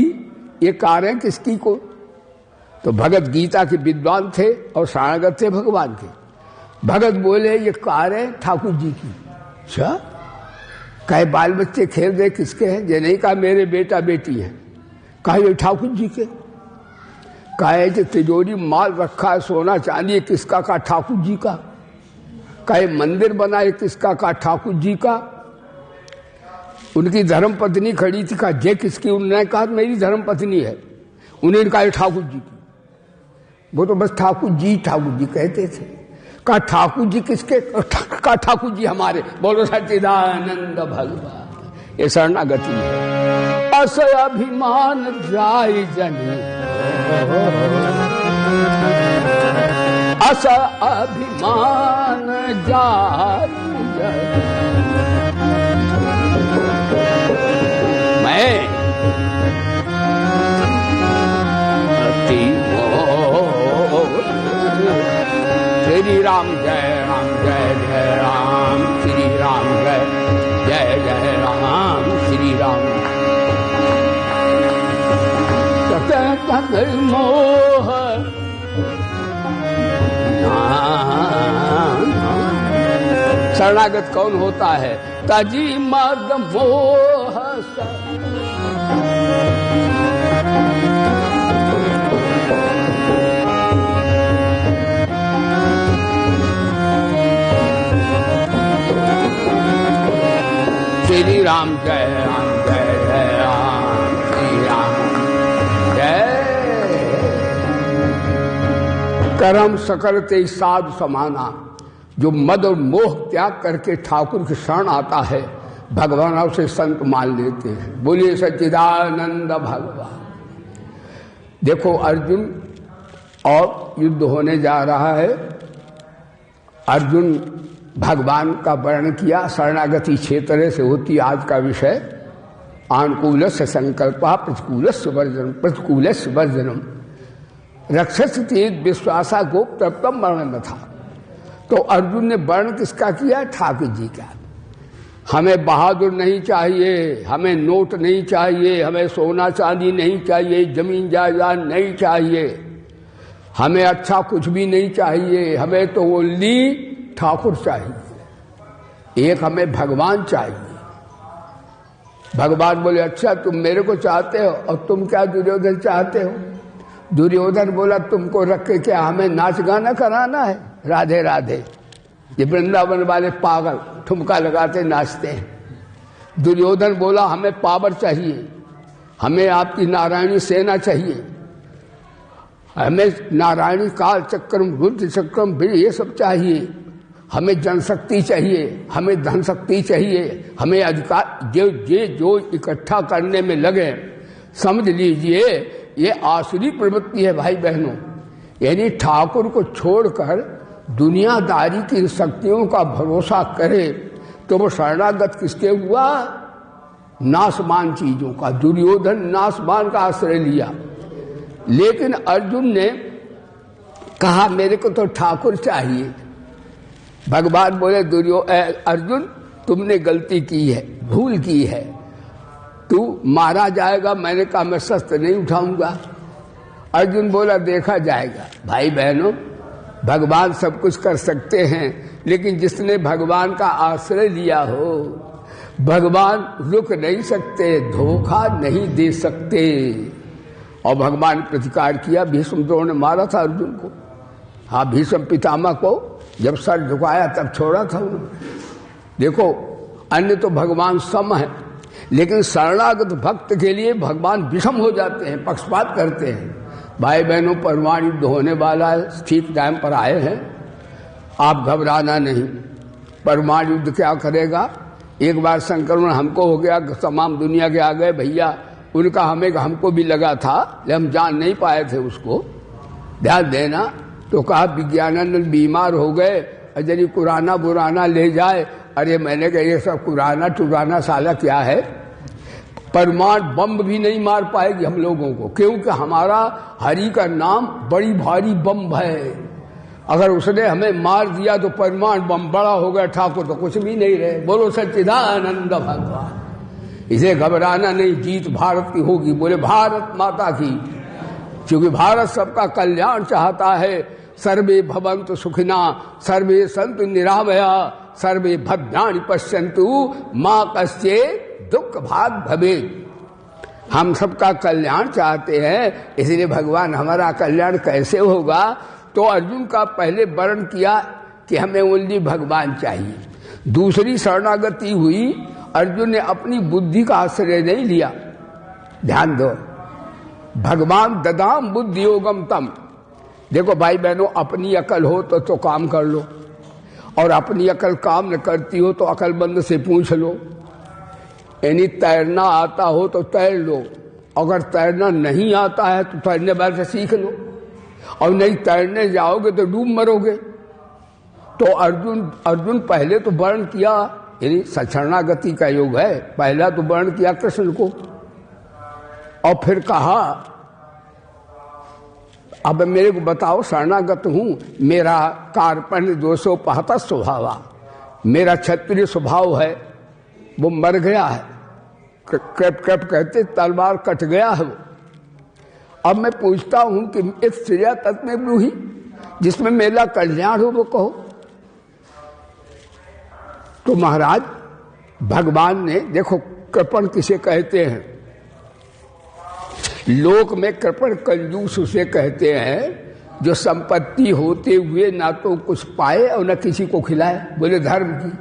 ये कारें किसकी को? तो भगत गीता के विद्वान थे और शरणागत थे भगवान के। भगत बोले ये कारें ठाकुर जी की। अच्छा, कहे बाल बच्चे खेल रहे किसके हैं? ये नहीं कहा मेरे बेटा बेटी हैं, कहा ये ठाकुर जी के। कहे जो तिजोरी माल रखा है सोना चांदी किसका? कहा ठाकुर जी का। कहे मंदिर बनाए किसका? कहा ठाकुर जी का। उनकी धर्म पत्नी खड़ी थी, कहा जे किसकी? उन्होंने कहा मेरी धर्म पत्नी है। उन्होंने कहा ठाकुर जी की। वो तो बस ठाकुर जी कहते थे। कहा ठाकुर जी किसके? कहा ठाकुर जी हमारे। बोलो सच्चिदानंद भगवान। ये शरणागति है। अस अभिमान जाय जन, अस अभिमान जात मैं अति श्री राम जय राम जय जय राम श्री राम जय जय जय राम श्री राम मोह शरणागत कौन होता है? तजी मद मोह श्री राम जय राम जय जय राम श्री राम जय। करम सकल ते साधु समाना, जो मद और मोह त्याग करके ठाकुर की शरण आता है भगवान उसे संत मान लेते हैं। बोलिए सच्चिदानंद भगवान। देखो अर्जुन और युद्ध होने जा रहा है। अर्जुन भगवान का वर्णन किया, शरणागति क्षेत्र से होती आज का विषय। आनुकूल से संकल्पा प्रतिकूल वर्जनम रक्षस तेज विश्वासा गोप तप्तम वर्णन था। तो अर्जुन ने वर्ण किसका किया? ठाकुर जी का। हमें बहादुर नहीं चाहिए, हमें नोट नहीं चाहिए, हमें सोना चांदी नहीं चाहिए, जमीन जायदाद नहीं चाहिए, हमें अच्छा कुछ भी नहीं चाहिए, हमें तो ओनली ठाकुर चाहिए। एक हमें भगवान चाहिए। भगवान बोले अच्छा तुम मेरे को चाहते हो और तुम क्या दुर्योधन चाहते हो? दुर्योधन बोला तुमको रख के क्या हमें नाच गाना कराना है? राधे राधे। ये वृंदावन वाले पागल ठुमका लगाते नाचते हैं। दुर्योधन बोला हमें पावर चाहिए, हमें आपकी नारायणी सेना चाहिए, हमें नारायणी काल चक्रम रुद्र चक्रम भी ये सब चाहिए, हमें जनशक्ति चाहिए, हमें धन शक्ति चाहिए, हमें अधिकार। जो इकट्ठा करने में लगे समझ लीजिए ये आसुरी प्रवृत्ति है भाई बहनों। यानी ठाकुर को छोड़कर दुनियादारी की शक्तियों का भरोसा करे तो वो शरणागत किसके हुआ? नाशवान चीजों का। दुर्योधन नाशवान का आश्रय लिया। लेकिन अर्जुन ने कहा मेरे को तो ठाकुर चाहिए। भगवान बोले अर्जुन तुमने गलती की है, भूल की है, तू मारा जाएगा। मैंने कहा मैं शस्त्र नहीं उठाऊंगा। अर्जुन बोला देखा जाएगा। भाई बहनों भगवान सब कुछ कर सकते हैं, लेकिन जिसने भगवान का आश्रय लिया हो भगवान रुक नहीं सकते, धोखा नहीं दे सकते। और भगवान प्रतिकार किया। भीष्म द्रोण ने मारा था अर्जुन को। हाँ, भीष्म पितामह को जब सर झुकाया तब छोड़ा था उन्होंने। देखो अन्य तो भगवान सम है, लेकिन शरणागत भक्त के लिए भगवान विषम हो जाते हैं, पक्षपात करते हैं। भाई बहनों परमाणु युद्ध होने वाला है, ठीक टाइम पर आए हैं, आप घबराना नहीं। परमाणु युद्ध क्या करेगा? एक बार संक्रमण हमको हो गया, तमाम दुनिया के आ गए भैया। उनका हमको भी लगा था, लेकिन हम जान नहीं पाए थे उसको। ध्यान देना। तो कहा विज्ञानानंद बीमार हो गए, यदि कुराना बुराना ले जाए। अरे मैंने कहा ये सब कुराना टुराना साला क्या है? परमाणु बम भी नहीं मार पाएगी हम लोगों को, क्योंकि हमारा हरि का नाम बड़ी भारी बम है। अगर उसने हमें मार दिया तो परमाणु बम बड़ा हो गया, ठाकुर तो कुछ भी नहीं रहे। बोलो सच्चिदानंद भगवान। इसे घबराना नहीं, जीत भारत की होगी। बोले भारत माता की। क्योंकि भारत सबका कल्याण चाहता है। सर्वे भवन्तु सुखिना सर्वे सन्तु निरामया सर्वे भद्राणि पश्यन्तु मां कश्चित् दुख भाग भवे। हम सबका कल्याण चाहते हैं, इसलिए भगवान हमारा कल्याण कैसे होगा? तो अर्जुन का पहले वर्णन किया कि हमें ओनली भगवान चाहिए। दूसरी शरणागति हुई, अर्जुन ने अपनी बुद्धि का आश्रय नहीं लिया। ध्यान दो, भगवान ददाम बुद्धि योगम तम। देखो भाई बहनों, अपनी अकल हो तो काम कर लो, और अपनी अकल काम न करती हो तो अकलमंद से पूछ लो। यानी तैरना आता हो तो तैर लो, अगर तैरना नहीं आता है तो तैरने वाले से सीख लो। और नहीं तैरने जाओगे तो डूब मरोगे। तो अर्जुन पहले तो वर्ण किया, यानी शरणागति का योग है, पहला तो वर्ण किया कृष्ण को और फिर कहा अब मेरे को बताओ, शरणागत हूं, मेरा कार्पण्य दोषो पहता स्वभाव, मेरा क्षत्रिय स्वभाव है वो मर गया है, कृप कृप कहते तलवार कट गया है वो। अब मैं पूछता हूं कि एक श्रेया तत्व ब्रूहि, जिसमें मेरा कल्याण हो वो कहो। तो महाराज भगवान ने, देखो कृपण किसे कहते हैं, लोक में कृपण कंजूस उसे कहते हैं जो संपत्ति होते हुए ना तो कुछ पाए और न किसी को खिलाए, बोले धर्म की।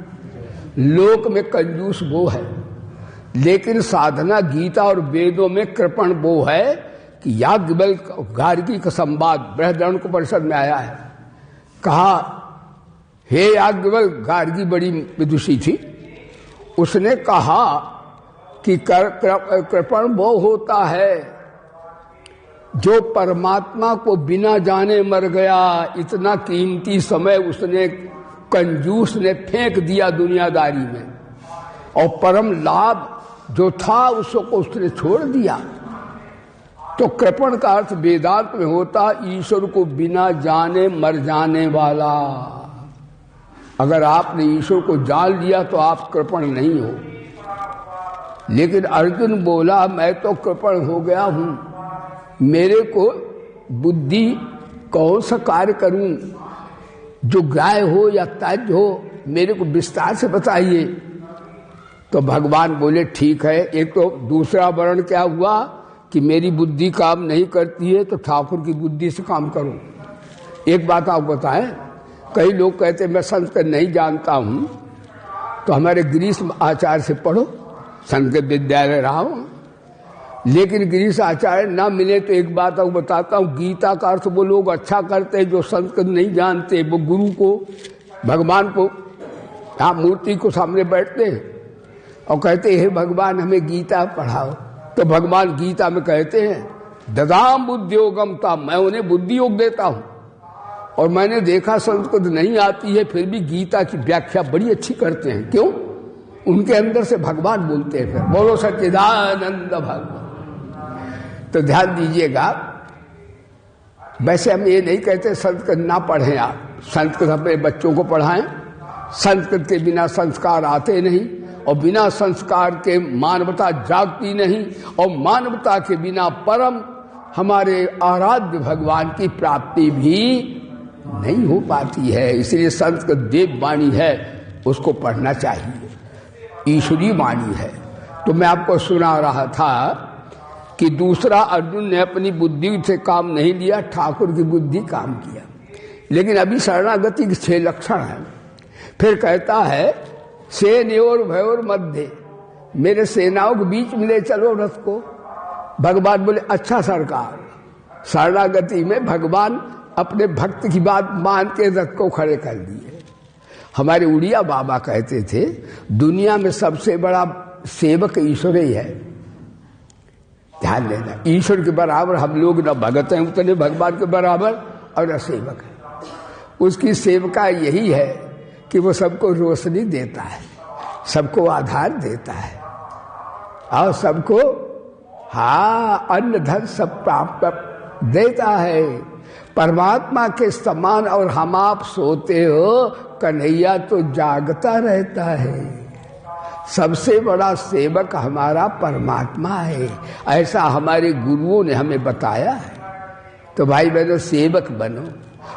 लोक में कंजूस वो है, लेकिन साधना गीता और वेदों में कृपण वो है कि याज्ञवल्क्य गार्गी का संवाद बृहदारण्यकोपनिषद में आया है। कहा हे याज्ञवल्क्य, गार्गी बड़ी विदुषी थी, उसने कहा कि कृपण वो होता है जो परमात्मा को बिना जाने मर गया। इतना कीमती समय उसने कंजूस ने फेंक दिया दुनियादारी में, और परम लाभ जो था उसको उसने छोड़ दिया। तो कृपण का अर्थ वेदांत में होता ईश्वर को बिना जाने मर जाने वाला। अगर आपने ईश्वर को जान लिया तो आप कृपण नहीं हो। लेकिन अर्जुन बोला मैं तो कृपण हो गया हूं, मेरे को बुद्धि कौन सा कार्य करूं, जो गाय हो या तज हो, मेरे को विस्तार से बताइए। तो भगवान बोले ठीक है, एक तो दूसरा वर्ण क्या हुआ कि मेरी बुद्धि काम नहीं करती है तो ठाकुर की बुद्धि से काम करो। एक बात आप बताएं, कई लोग कहते मैं संस्कृत नहीं जानता हूं, तो हमारे गिरीश आचार्य से पढ़ो, संस्कृत विद्यालय रहा हूं। लेकिन गिरीश आचार्य ना मिले तो एक बात आपको बताता हूं, गीता का अर्थ वो लोग अच्छा करते हैं जो संस्कृत नहीं जानते। वो गुरु को, भगवान को, यहाँ मूर्ति को सामने बैठते हैं और कहते हे भगवान हमें गीता पढ़ाओ। तो भगवान गीता में कहते हैं ददाम बुद्धियोगम था, मैं उन्हें बुद्धि योग देता हूं। और मैंने देखा संस्कृत नहीं आती है फिर भी गीता की व्याख्या बड़ी अच्छी करते हैं। क्यों? उनके अंदर से भगवान बोलते हैं। फिर बोलो सच्चिदानंद भगवान। तो ध्यान दीजिएगा, वैसे हम ये नहीं कहते संस्कृत ना पढ़ें, आप संस्कृत अपने बच्चों को पढ़ाएं। संस्कृत के बिना संस्कार आते नहीं, और बिना संस्कार के मानवता जागती नहीं, और मानवता के बिना परम हमारे आराध्य भगवान की प्राप्ति भी नहीं हो पाती है। इसलिए संस्कृत देव वाणी है, उसको पढ़ना चाहिए, ईश्वरी वाणी है। तो मैं आपको सुना रहा था कि दूसरा अर्जुन ने अपनी बुद्धि से काम नहीं लिया, ठाकुर की बुद्धि काम किया। लेकिन अभी शरणागति के 6 लक्षण हैं। फिर कहता है सेनयोर भयोर मध्य, मेरे सेनाओं के बीच में ले चलो रथ को। भगवान बोले अच्छा सरकार। शरणागति में भगवान अपने भक्त की बात मान के रथ को खड़े कर दिए। हमारे उड़िया बाबा कहते थे दुनिया में सबसे बड़ा सेवक ईश्वर ही है। ध्यान देना, ईश्वर के बराबर हम लोग न भगत हैं उतने भगवान के बराबर, और न सेवक है। उसकी सेवका यही है कि वो सबको रोशनी देता है, सबको आधार देता है, और सबको अन्न धन सब प्राप्त देता है। परमात्मा के समान और हम आप सोते हो, कन्हैया तो जागता रहता है। सबसे बड़ा सेवक हमारा परमात्मा है, ऐसा हमारे गुरुओं ने हमें बताया है। तो भाई बहनों, सेवक बनो।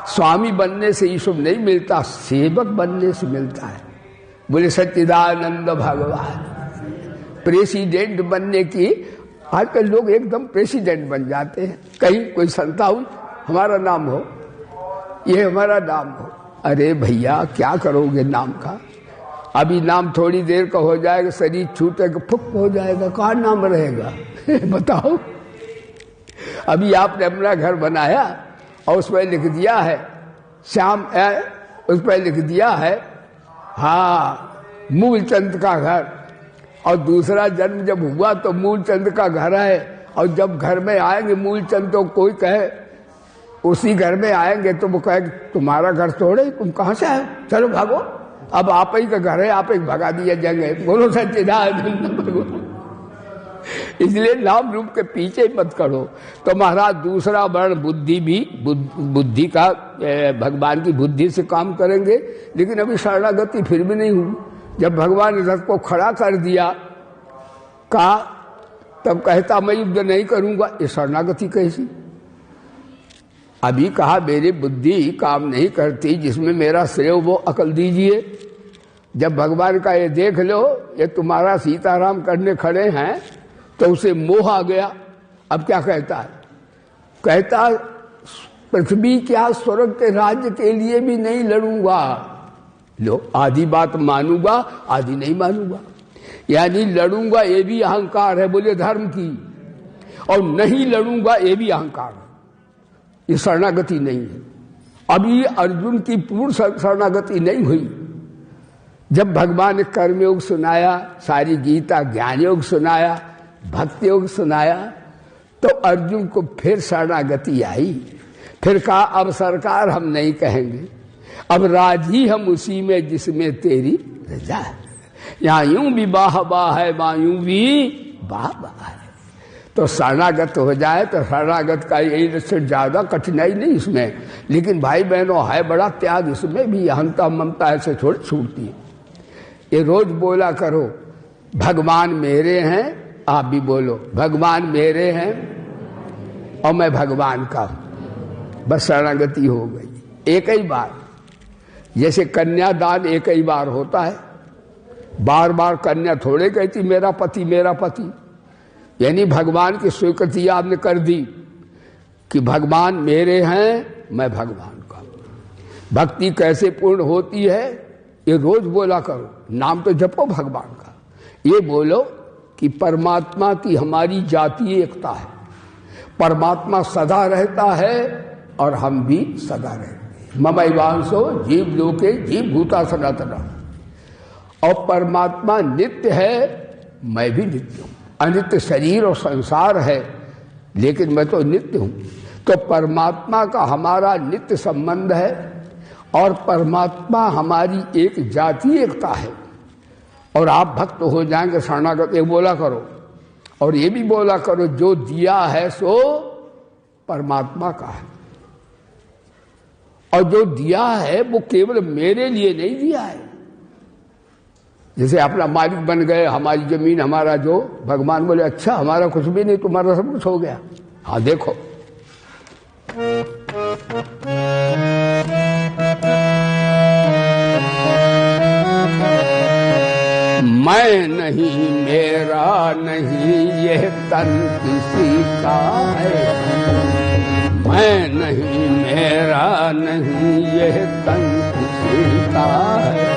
स्वामी बनने से ईश्वर नहीं मिलता, सेवक बनने से मिलता है। बोले सच्चिदानंद भगवान। प्रेसिडेंट बनने की आजकल लोग एकदम प्रेसिडेंट बन जाते हैं। कहीं कोई संता हो, हमारा नाम हो, ये हमारा नाम हो। अरे भैया क्या करोगे नाम का? अभी नाम थोड़ी देर का हो जाएगा, शरीर छूटेगा, फुक हो जाएगा, कहाँ नाम रहेगा? बताओ। अभी आपने अपना घर बनाया और उस पर लिख दिया है श्याम, उस पर लिख दिया है मूलचंद का घर, और दूसरा जन्म जब हुआ तो मूलचंद का घर है, और जब घर में आएंगे मूलचंद तो कोई कहे उसी घर में आएंगे तो वो कहे तुम्हारा घर तोड़े, तुम कहां से आए, चलो भागो, अब आप ही का घर है, आप ही भगा दिया जाएंगे। बोलो सच्चिदानंद भगवान। इसलिए नाम रूप के पीछे मत करो। तो महाराज दूसरा वर्ण बुद्धि भी, बुद्धि का भगवान की बुद्धि से काम करेंगे, लेकिन अभी शरणागति फिर भी नहीं हुई। जब भगवान ने रथ को खड़ा कर दिया कहा, तब कहता मैं युद्ध नहीं करूंगा। ये शरणागति कैसी? अभी कहा मेरी बुद्धि काम नहीं करती, जिसमें मेरा श्रेय वो अकल दीजिए। जब भगवान का ये देख लो ये तुम्हारा सीताराम करने खड़े हैं, तो उसे मोह आ गया। अब क्या कहता है? कहता पृथ्वी क्या स्वर्ग के राज्य के लिए भी नहीं लड़ूंगा। लो, आधी बात मानूंगा, आधी नहीं मानूंगा। यानी लड़ूंगा ये भी अहंकार है, बोले धर्म की, और नहीं लड़ूंगा ये भी अहंकार है। ये शरणागति नहीं है। अभी अर्जुन की पूर्ण शरणागति नहीं हुई। जब भगवान ने कर्मयोग सुनाया, सारी गीता ज्ञान योग सुनाया, भक्ति योग सुनाया, तो अर्जुन को फिर शरणागति आई। फिर कहा अब सरकार हम नहीं कहेंगे, अब राजी हम उसी में जिसमें तेरी रजा है। यहाँ यूं भी बाह बाह है, वहां यूं भी बाह बाह है। तो शरणागत हो जाए तो शरणागत का यही से ज्यादा कठिनाई नहीं इसमें, लेकिन भाई बहनों है बड़ा त्याग इसमें भी। अहंता ममता ऐसे थोड़ी छूटती है। ये रोज बोला करो भगवान मेरे हैं, आप भी बोलो भगवान मेरे हैं और मैं भगवान का हूं। बस शरणागति हो गई। एक ही बार, जैसे कन्यादान एक ही बार होता है, बार बार कन्या थोड़े कहती मेरा पति मेरा पति। यानी भगवान की स्वीकृति आपने कर दी कि भगवान मेरे हैं, मैं भगवान का। भक्ति कैसे पूर्ण होती है ये रोज बोला करो। नाम तो जपो भगवान का। ये बोलो कि परमात्मा की हमारी जातीय एकता है, परमात्मा सदा रहता है और हम भी सदा रहते हैं। ममैवांसो जीव लोके जीव भूता सनातना। और परमात्मा नित्य है, मैं भी नित्य हूं। अनित्य शरीर और संसार है, लेकिन मैं तो नित्य हूं। तो परमात्मा का हमारा नित्य संबंध है और परमात्मा हमारी एक जातीय एकता है। और आप भक्त हो जाएंगे शरणागत। ये बोला करो और ये भी बोला करो जो दिया है सो परमात्मा का है, और जो दिया है वो केवल मेरे लिए नहीं दिया है। जैसे अपना मालिक बन गए, हमारी जमीन हमारा जो, भगवान बोले अच्छा हमारा कुछ भी नहीं, तुम्हारा सब कुछ हो गया। हाँ देखो, मैं नहीं मेरा नहीं ये तन किसी का है, मैं नहीं मेरा नहीं ये तन किसी का है।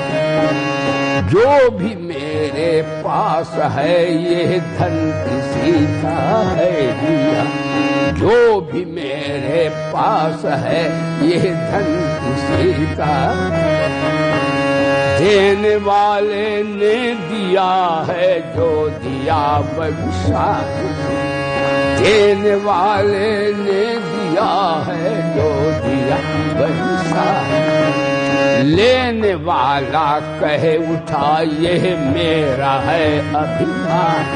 जो भी मेरे पास है ये धन किसी का है दिया। जो भी मेरे पास है ये धन किसी का। देने वाले ने दिया है जो दिया बख्शा, देने वाले ने दिया है जो दिया बख्शा। लेने वाला कहे उठा ये मेरा है अभिमान,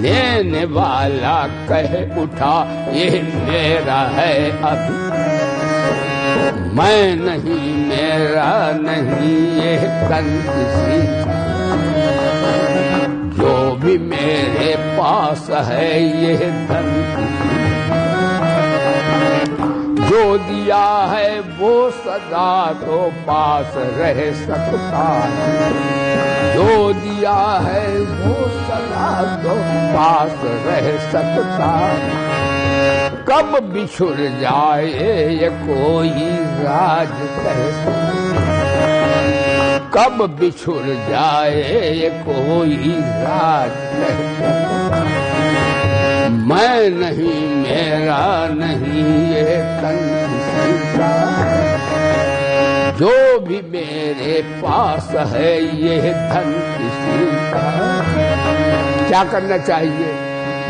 लेने वाला कहे उठा ये मेरा है अभिमान। मैं नहीं मेरा नहीं ये तन किसी का। जो भी मेरे पास है ये धन किसी का। जो दिया है वो सदा तो पास रह सकता है, जो दिया है वो सदा तो पास रह सकता है। कब बिछुड़ जाए ये कोई राज कह सकता, कब बिछुड़ जाए ये कोई राज कह सकता। मैं नहीं मेरा नहीं ये तन किसी का। जो भी मेरे पास है ये धन किसी का। क्या करना चाहिए?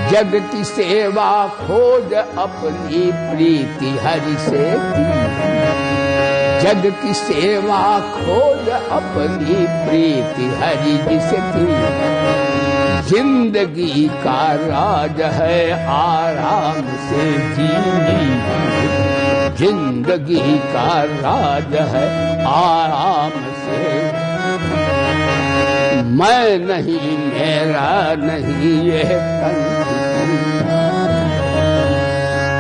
जग की सेवा खोज अपनी प्रीति हरि से की, जग की सेवा खोज अपनी प्रीति हरि से की। जिंदगी का राज है आराम से जीनी, जिंदगी का राज है आराम से। मैं नहीं मेरा नहीं ये तन।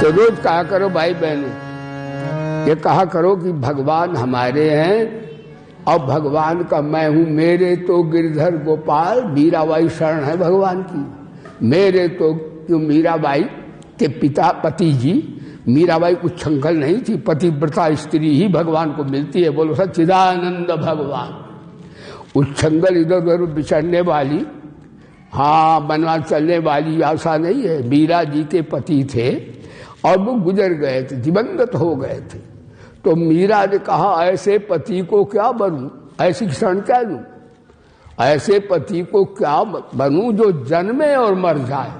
तो रोज कहा करो भाई बहनों, ये कहा करो कि भगवान हमारे हैं और भगवान का मैं हूं। मेरे तो गिरधर गोपाल मीराबाई शरण है भगवान की। मेरे तो क्यों मीराबाई के पिता पति जी, मीराबाई कुछ छंगल नहीं थी, पतिव्रता स्त्री ही भगवान को मिलती है। बोलो सच्चिदानंद भगवान। उच्छृंखल इधर उधर बिछड़ने वाली, हाँ बनवा चलने वाली आशा नहीं है। मीरा जी के पति थे और वो गुजर गए थे, दिवंगत हो गए थे। तो मीरा ने कहा ऐसे पति को क्या बनूं, ऐसी क्षण क्या लूं, ऐसे पति को क्या बनूं जो जन्मे और मर जाए।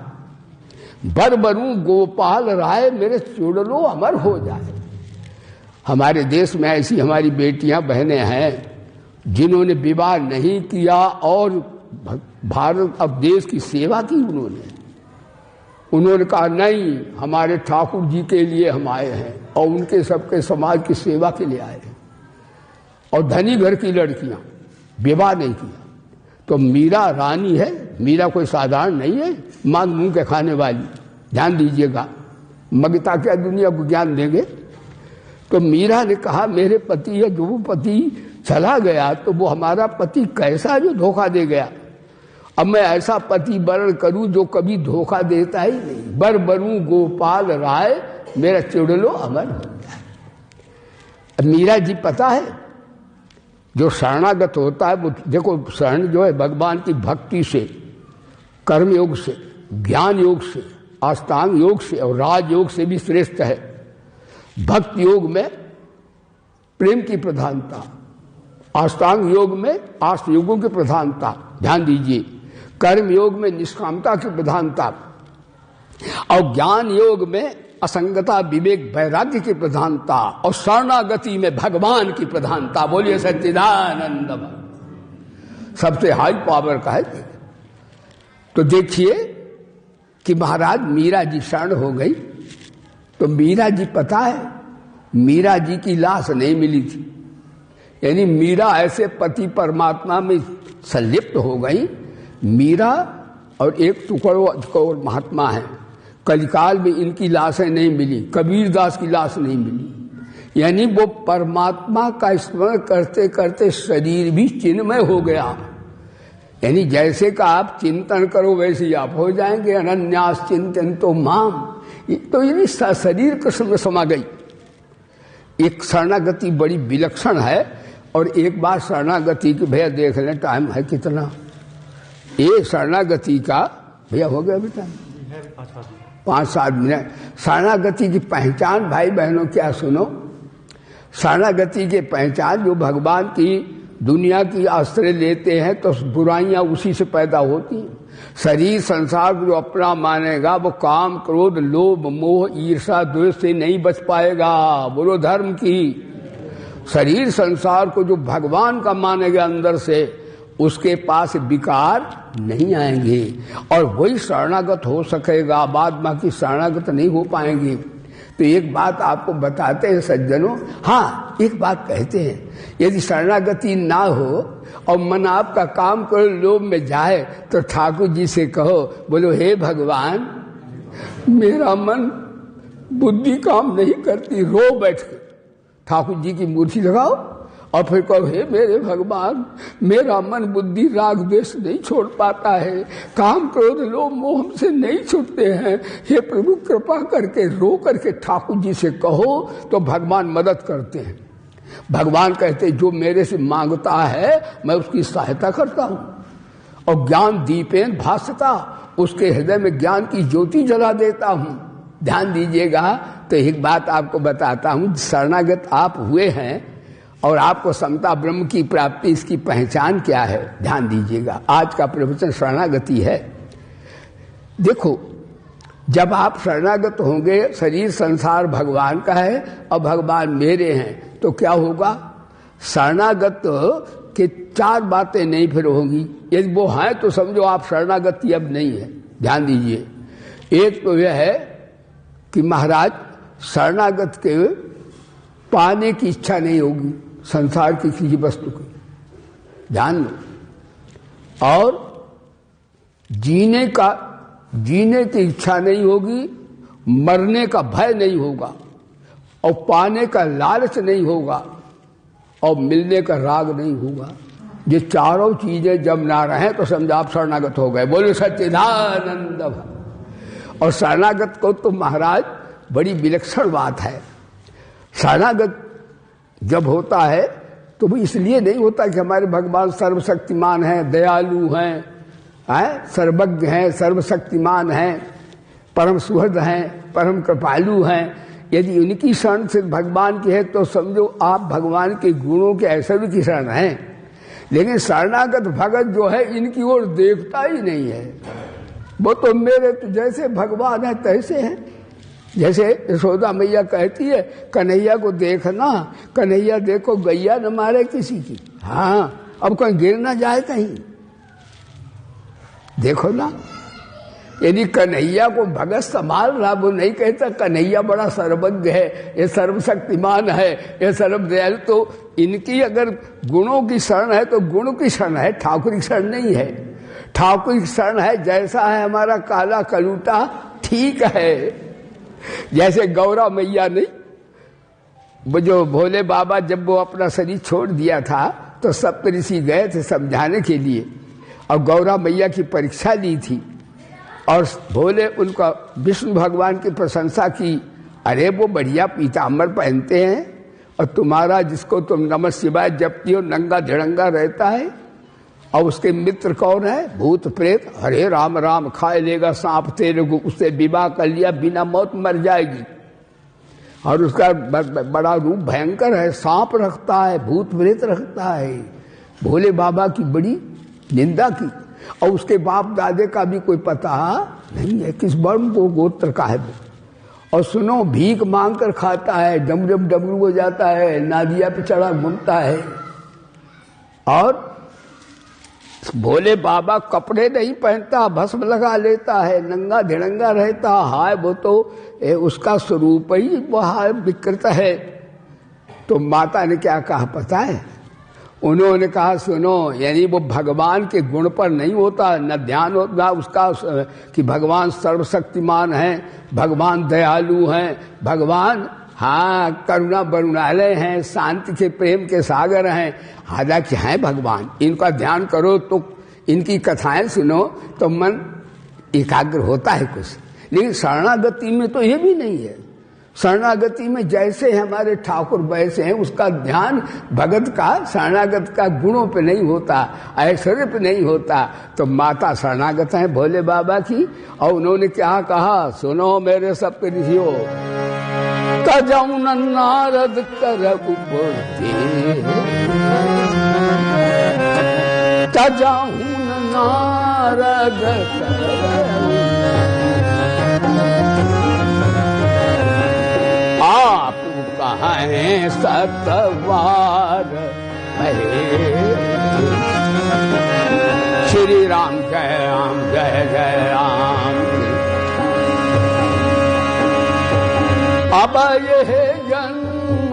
बर बनूं गोपाल राय मेरे चुड़लो अमर हो जाए। हमारे देश में ऐसी हमारी बेटियां बहनें हैं जिन्होंने विवाह नहीं किया और भारत अब देश की सेवा की। उन्होंने कहा नहीं, हमारे ठाकुर जी के लिए हम आए हैं और उनके सबके समाज की सेवा के लिए आए हैं। और धनी घर की लड़कियां विवाह नहीं किया। तो मीरा रानी है, मीरा कोई साधारण नहीं है, मांग मुंह के खाने वाली। ध्यान दीजिएगा, मगता क्या दुनिया को ज्ञान देंगे। तो मीरा ने कहा मेरे पति है, जो पति चला गया तो वो हमारा पति कैसा जो धोखा दे गया। अब मैं ऐसा पति वरण करूं जो कभी धोखा देता ही नहीं। बर बनूं गोपाल राय मेरा चुड़लो अमर हो जाए। मीरा जी पता है जो शरणागत होता है वो, देखो शरण जो है भगवान की भक्ति से, कर्म योग से, ज्ञान योग से, अष्टांग योग से और राज योग से भी श्रेष्ठ है। भक्ति योग में प्रेम की प्रधानता, अष्टांग योग में आष्ट योगों की प्रधानता, ध्यान दीजिए, कर्म योग में निष्कामता की प्रधानता और ज्ञान योग में असंगता विवेक वैराग्य की प्रधानता और शरणागति में भगवान की प्रधानता। बोलिए सच्चिदानंद। सबसे हाई पावर का है। तो देखिए कि महाराज मीरा जी शरण हो गई। तो मीरा जी पता है, मीरा जी की लाश नहीं मिली थी। यानी मीरा ऐसे पति परमात्मा में संलिप्त हो गई। मीरा और एक तुकड़ महात्मा है, कलिकाल में इनकी लाशें नहीं मिली, कबीरदास की लाश नहीं मिली। यानी वो परमात्मा का स्मरण करते करते शरीर भी चिन्मय हो गया। यानी जैसे का आप चिंतन करो वैसे ही आप हो जाएंगे। अनन्यास चिंतन तो माम, तो यानी शरीर कृष्ण में समा गई। एक शरणागति बड़ी विलक्षण है। और एक बार शरणागति की, भैया देख लें टाइम है कितना, ये शरणागति का, भैया हो गया बेटा 5-7 मिनट। शरणागति की पहचान भाई बहनों क्या सुनो। शरणागति की पहचान, जो भगवान की दुनिया की आश्रय लेते हैं तो बुराइयां उसी से पैदा होती हैं। शरीर संसार को जो अपना मानेगा वो काम क्रोध लोभ मोह ईर्षा द्वेष से नहीं बच पाएगा। बोलो धर्म की। शरीर संसार को जो भगवान का मानेगा अंदर से, उसके पास विकार नहीं आएंगे और वही शरणागत हो सकेगा। बाद बाकी शरणागत नहीं हो पाएंगे। तो एक बात आपको बताते हैं सज्जनों, हाँ एक बात कहते हैं, यदि शरणागति ना हो और मन आपका काम करो लोभ में जाए तो ठाकुर जी से कहो, बोलो हे भगवान मेरा मन बुद्धि काम नहीं करती, रो बैठ के ठाकुर जी की मूर्ति लगाओ और फिर कहो हे मेरे भगवान मेरा मन बुद्धि राग द्वेष नहीं छोड़ पाता है, काम क्रोध लोभ मोह हमसे नहीं छूटते हैं, हे प्रभु कृपा करके रो करके ठाकुर जी से कहो तो भगवान मदद करते हैं। भगवान कहते जो मेरे से मांगता है मैं उसकी सहायता करता हूँ। और ज्ञान दीपेन भास्यता, उसके हृदय में ज्ञान की ज्योति जला देता हूँ। ध्यान दीजिएगा। तो एक बात आपको बताता हूँ, शरणागत आप हुए हैं और आपको समता ब्रह्म की प्राप्ति, इसकी पहचान क्या है ध्यान दीजिएगा। आज का प्रवचन शरणागति है। देखो जब आप शरणागत होंगे, शरीर संसार भगवान का है और भगवान मेरे हैं, तो क्या होगा? शरणागत के 4 बातें नहीं फिर होंगी। यदि वो हैं तो समझो आप शरणागति अब नहीं है। ध्यान दीजिए, एक तो यह है कि महाराज शरणागत के पाने की इच्छा नहीं होगी संसार की किसी वस्तु की, ध्यान दो। और जीने की इच्छा नहीं होगी, मरने का भय नहीं होगा, और पाने का लालच नहीं होगा, और मिलने का राग नहीं होगा। ये चारों चीजें जब ना रहे तो समझो आप शरणागत हो गए। बोलो सच्चिदानंद। और शरणागत को तो महाराज बड़ी विलक्षण बात है। शरणागत जब होता है तो वो इसलिए नहीं होता कि हमारे भगवान सर्वशक्तिमान हैं, दयालु हैं, सर्वज्ञ हैं, सर्वशक्तिमान हैं, परम सुहृद हैं, परम कृपालु हैं। यदि उनकी शरण से भगवान की है तो समझो आप भगवान के गुणों के ऐश्वर्य की शरण हैं। लेकिन शरणागत भगत जो है इनकी ओर देखता ही नहीं है। वो तो मेरे तो जैसे भगवान है तैसे हैं। जैसे यशोदा मैया कहती है कन्हैया को देखना, कन्हैया देखो गैया न मारे किसी की। हाँ, अब कहीं गिर ना जाए कहीं, देखो ना। यदि कन्हैया को भगत संभाल रहा, वो नहीं कहता कन्हैया बड़ा सर्वज्ञ है, ये सर्वशक्तिमान है, ये सर्वदयालु। तो इनकी अगर गुणों की शरण है तो गुण की शरण है, ठाकुर की शरण नहीं है। ठाकुर की शरण है जैसा है हमारा काला कलूटा ठीक है। जैसे गौरा मैया नहीं, वो जो भोले बाबा जब वो अपना शरीर छोड़ दिया था तो सप्तऋषि गए थे समझाने के लिए, और गौरा मैया की परीक्षा ली थी, और भोले उनका विष्णु भगवान की प्रशंसा की। अरे वो बढ़िया पीताम्बर पहनते हैं, और तुम्हारा जिसको तुम नमः शिवाय जपती हो नंगा धिड़ंगा रहता है, और उसके मित्र कौन है? भूत प्रेत। हरे राम राम खाए लेगा सांप तेरे को, उससे विवाह कर लिया बिना मौत मर जाएगी। और उसका बड़ा रूप भयंकर है, सांप रखता है, भूत प्रेत रखता है। भोले बाबा की बड़ी निंदा की, और उसके बाप दादे का भी कोई पता नहीं है किस वर्ण को गोत्र का है वो। और सुनो, भीख मांग कर खाता है, जब डमरू हो जाता है नादिया पे चढ़ा घूमता है। और भोले बाबा कपड़े नहीं पहनता, भस्म लगा लेता है, नंगा धिड़ंगा रहता है। वो तो उसका स्वरूप ही वह विकृत है। तो माता ने क्या कहा पता है? उन्होंने कहा सुनो, यानी वो भगवान के गुण पर नहीं होता, न ध्यान होता उसका कि भगवान सर्वशक्तिमान हैं, भगवान दयालु हैं, भगवान हाँ करुणा बरुणालय हैं, शांति के प्रेम के सागर हैं। हालांकि हैं भगवान, इनका ध्यान करो तो इनकी कथाएं सुनो तो मन एकाग्र होता है कुछ। लेकिन शरणागति में तो ये भी नहीं है। शरणागति में जैसे हमारे ठाकुर वैसे हैं, उसका ध्यान भगत का शरणागत का गुणों पे नहीं होता, ऐश्वर्य पे नहीं होता। तो माता शरणागत हैं भोले बाबा की, और उन्होंने क्या कहा सुनो मेरे सब ऋषियों। तजऊ नारद कर उपते, तजऊ नारद आप कहें सतवार श्री राम जय राम जय जय राम। अब यह जन्म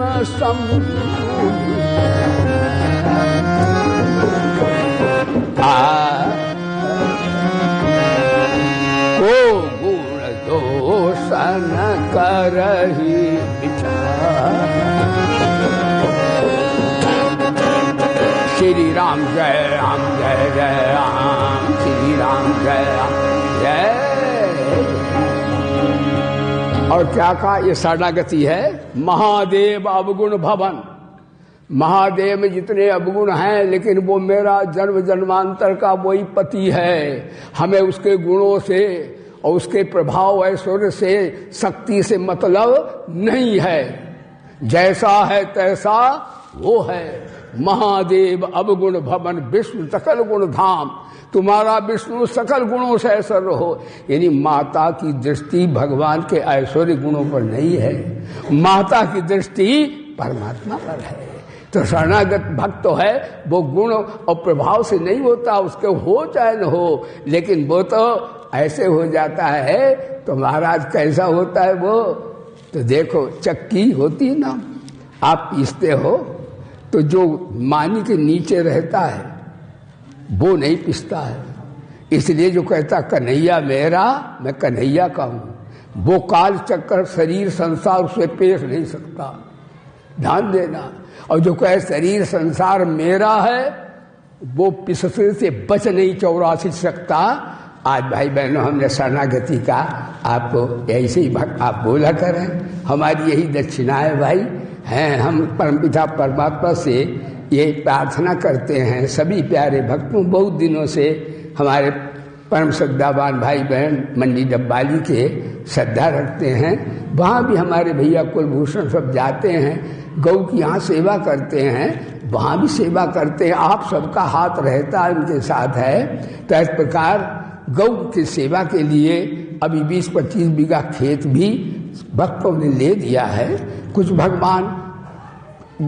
को गुण दोषन करही विचार। श्री राम जय राम जय जय राम, श्री राम जय राम जय। और क्या कहा? ये शरणागति है। महादेव अवगुण भवन, महादेव में जितने अवगुण हैं, लेकिन वो मेरा जन्म जन्मांतर का वही पति है। हमें उसके गुणों से और उसके प्रभाव ऐश्वर्य से शक्ति से मतलब नहीं है। जैसा है तैसा वो है, महादेव अवगुण भवन विष्णु सकल गुण धाम, तुम्हारा विष्णु सकल गुणों से ऐश्वर्य हो। यानी माता की दृष्टि भगवान के ऐश्वर्य गुणों पर नहीं है, माता की दृष्टि परमात्मा पर है। तो शरणागत भक्त तो है वो गुण और प्रभाव से नहीं होता, उसके हो चाहे न हो, लेकिन वो तो ऐसे हो जाता है। तो महाराज कैसा होता है वो, तो देखो चक्की होती है ना, आप पीसते हो तो जो मानी के नीचे रहता है वो नहीं पिसता है, इसलिए जो कहता कन्हैया मेरा, मैं कन्हैया का हूं, वो काल चक्कर शरीर संसार उसे पेश नहीं सकता, ध्यान देना। और जो कहे शरीर संसार मेरा है वो पिसने से बच नहीं 84 सकता। आज भाई बहनों हमने शरणागति का आपको ऐसे ही आप बोला करें, हमारी यही दक्षिणा है भाई हैं। हम परमपिता परमात्मा से ये प्रार्थना करते हैं, सभी प्यारे भक्तों बहुत दिनों से हमारे परम श्रद्धावान भाई बहन मंडी डब्बाली के श्रद्धा रखते हैं, वहाँ भी हमारे भैया कुलभूषण सब जाते हैं, गौ की यहाँ सेवा करते हैं, वहाँ भी सेवा करते हैं, आप सबका हाथ रहता है उनके साथ है। तो इस प्रकार गौ की सेवा के लिए अभी 20-25 बीघा खेत भी भक्तों ने ले दिया है। कुछ भगवान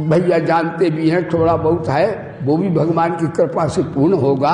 भैया जानते भी हैं, थोड़ा बहुत है वो भी भगवान की कृपा से पूर्ण होगा।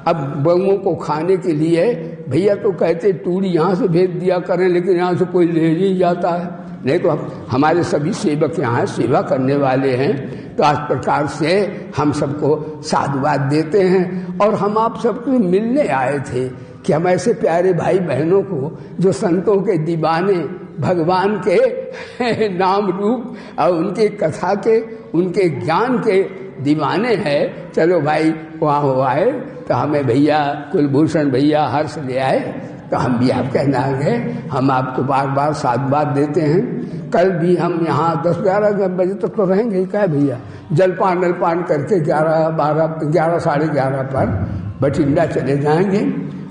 अब गौओं को खाने के लिए भैया तो कहते तूड़ी यहाँ से भेज दिया करें, लेकिन यहाँ से कोई ले नहीं जाता है, नहीं तो हमारे सभी सेवक यहाँ सेवा करने वाले हैं। तो इस प्रकार से हम सबको साधुवाद देते हैं। और हम आप सबको मिलने आए थे कि हम ऐसे प्यारे भाई बहनों को जो संतों के दीवाने, भगवान के नाम रूप और उनके कथा के, उनके ज्ञान के दीवाने हैं, चलो भाई वहाँ हो आए। तो हमें भैया कुलभूषण भैया हर्ष ले आए, तो हम भी आप कहना है, हम आपको बार बार साधुवाद देते हैं। कल भी हम यहाँ 10-11 बजे तक तो रहेंगे ही, क्या भैया जलपान नलपान करके 11 साढ़े 11 पर बठिंडा चले जाएंगे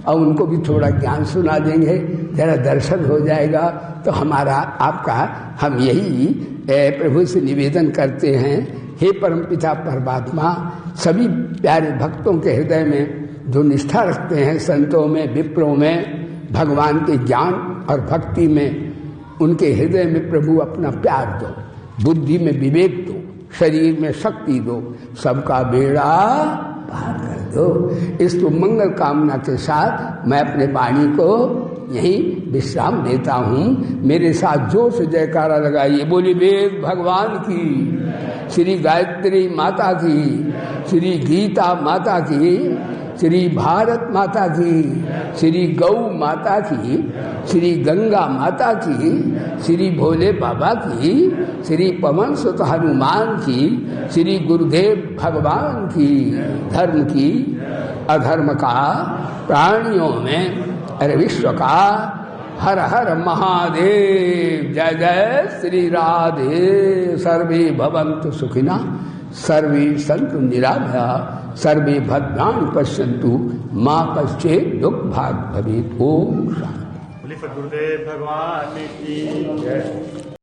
और उनको भी थोड़ा ज्ञान सुना देंगे, जरा दर्शन हो जाएगा। तो हमारा आपका हम यही प्रभु से निवेदन करते हैं, हे परमपिता परमात्मा, सभी प्यारे भक्तों के हृदय में जो निष्ठा रखते हैं संतों में, विप्रों में, भगवान के ज्ञान और भक्ति में, उनके हृदय में प्रभु अपना प्यार दो, बुद्धि में विवेक दो, शरीर में शक्ति दो, सबका बेड़ा पार कर दो। इस तो मंगल कामना के साथ मैं अपने वाणी को यही विश्राम देता हूँ। मेरे साथ जोर से जयकारा लगाइए, बोली वेद भगवान की, श्री गायत्री माता की, श्री गीता माता की, श्री भारत माता की, श्री गौ माता की, श्री गंगा माता की, श्री भोले बाबा की, श्री पवन सुत हनुमान की, श्री गुरुदेव भगवान की, धर्म की, अधर्म का, प्राणियों में, अरे विश्व का, हर हर महादेव, जय जय श्री राधे। सर्वे भवन्तु सुखिना, सर्वे सन्तु निरामया, सर्वे भद्राणि पश्यन्तु, मां कश्चित् दुःख भाग् भवेत्। ओम शांति। गुरुदेव भगवान की जय।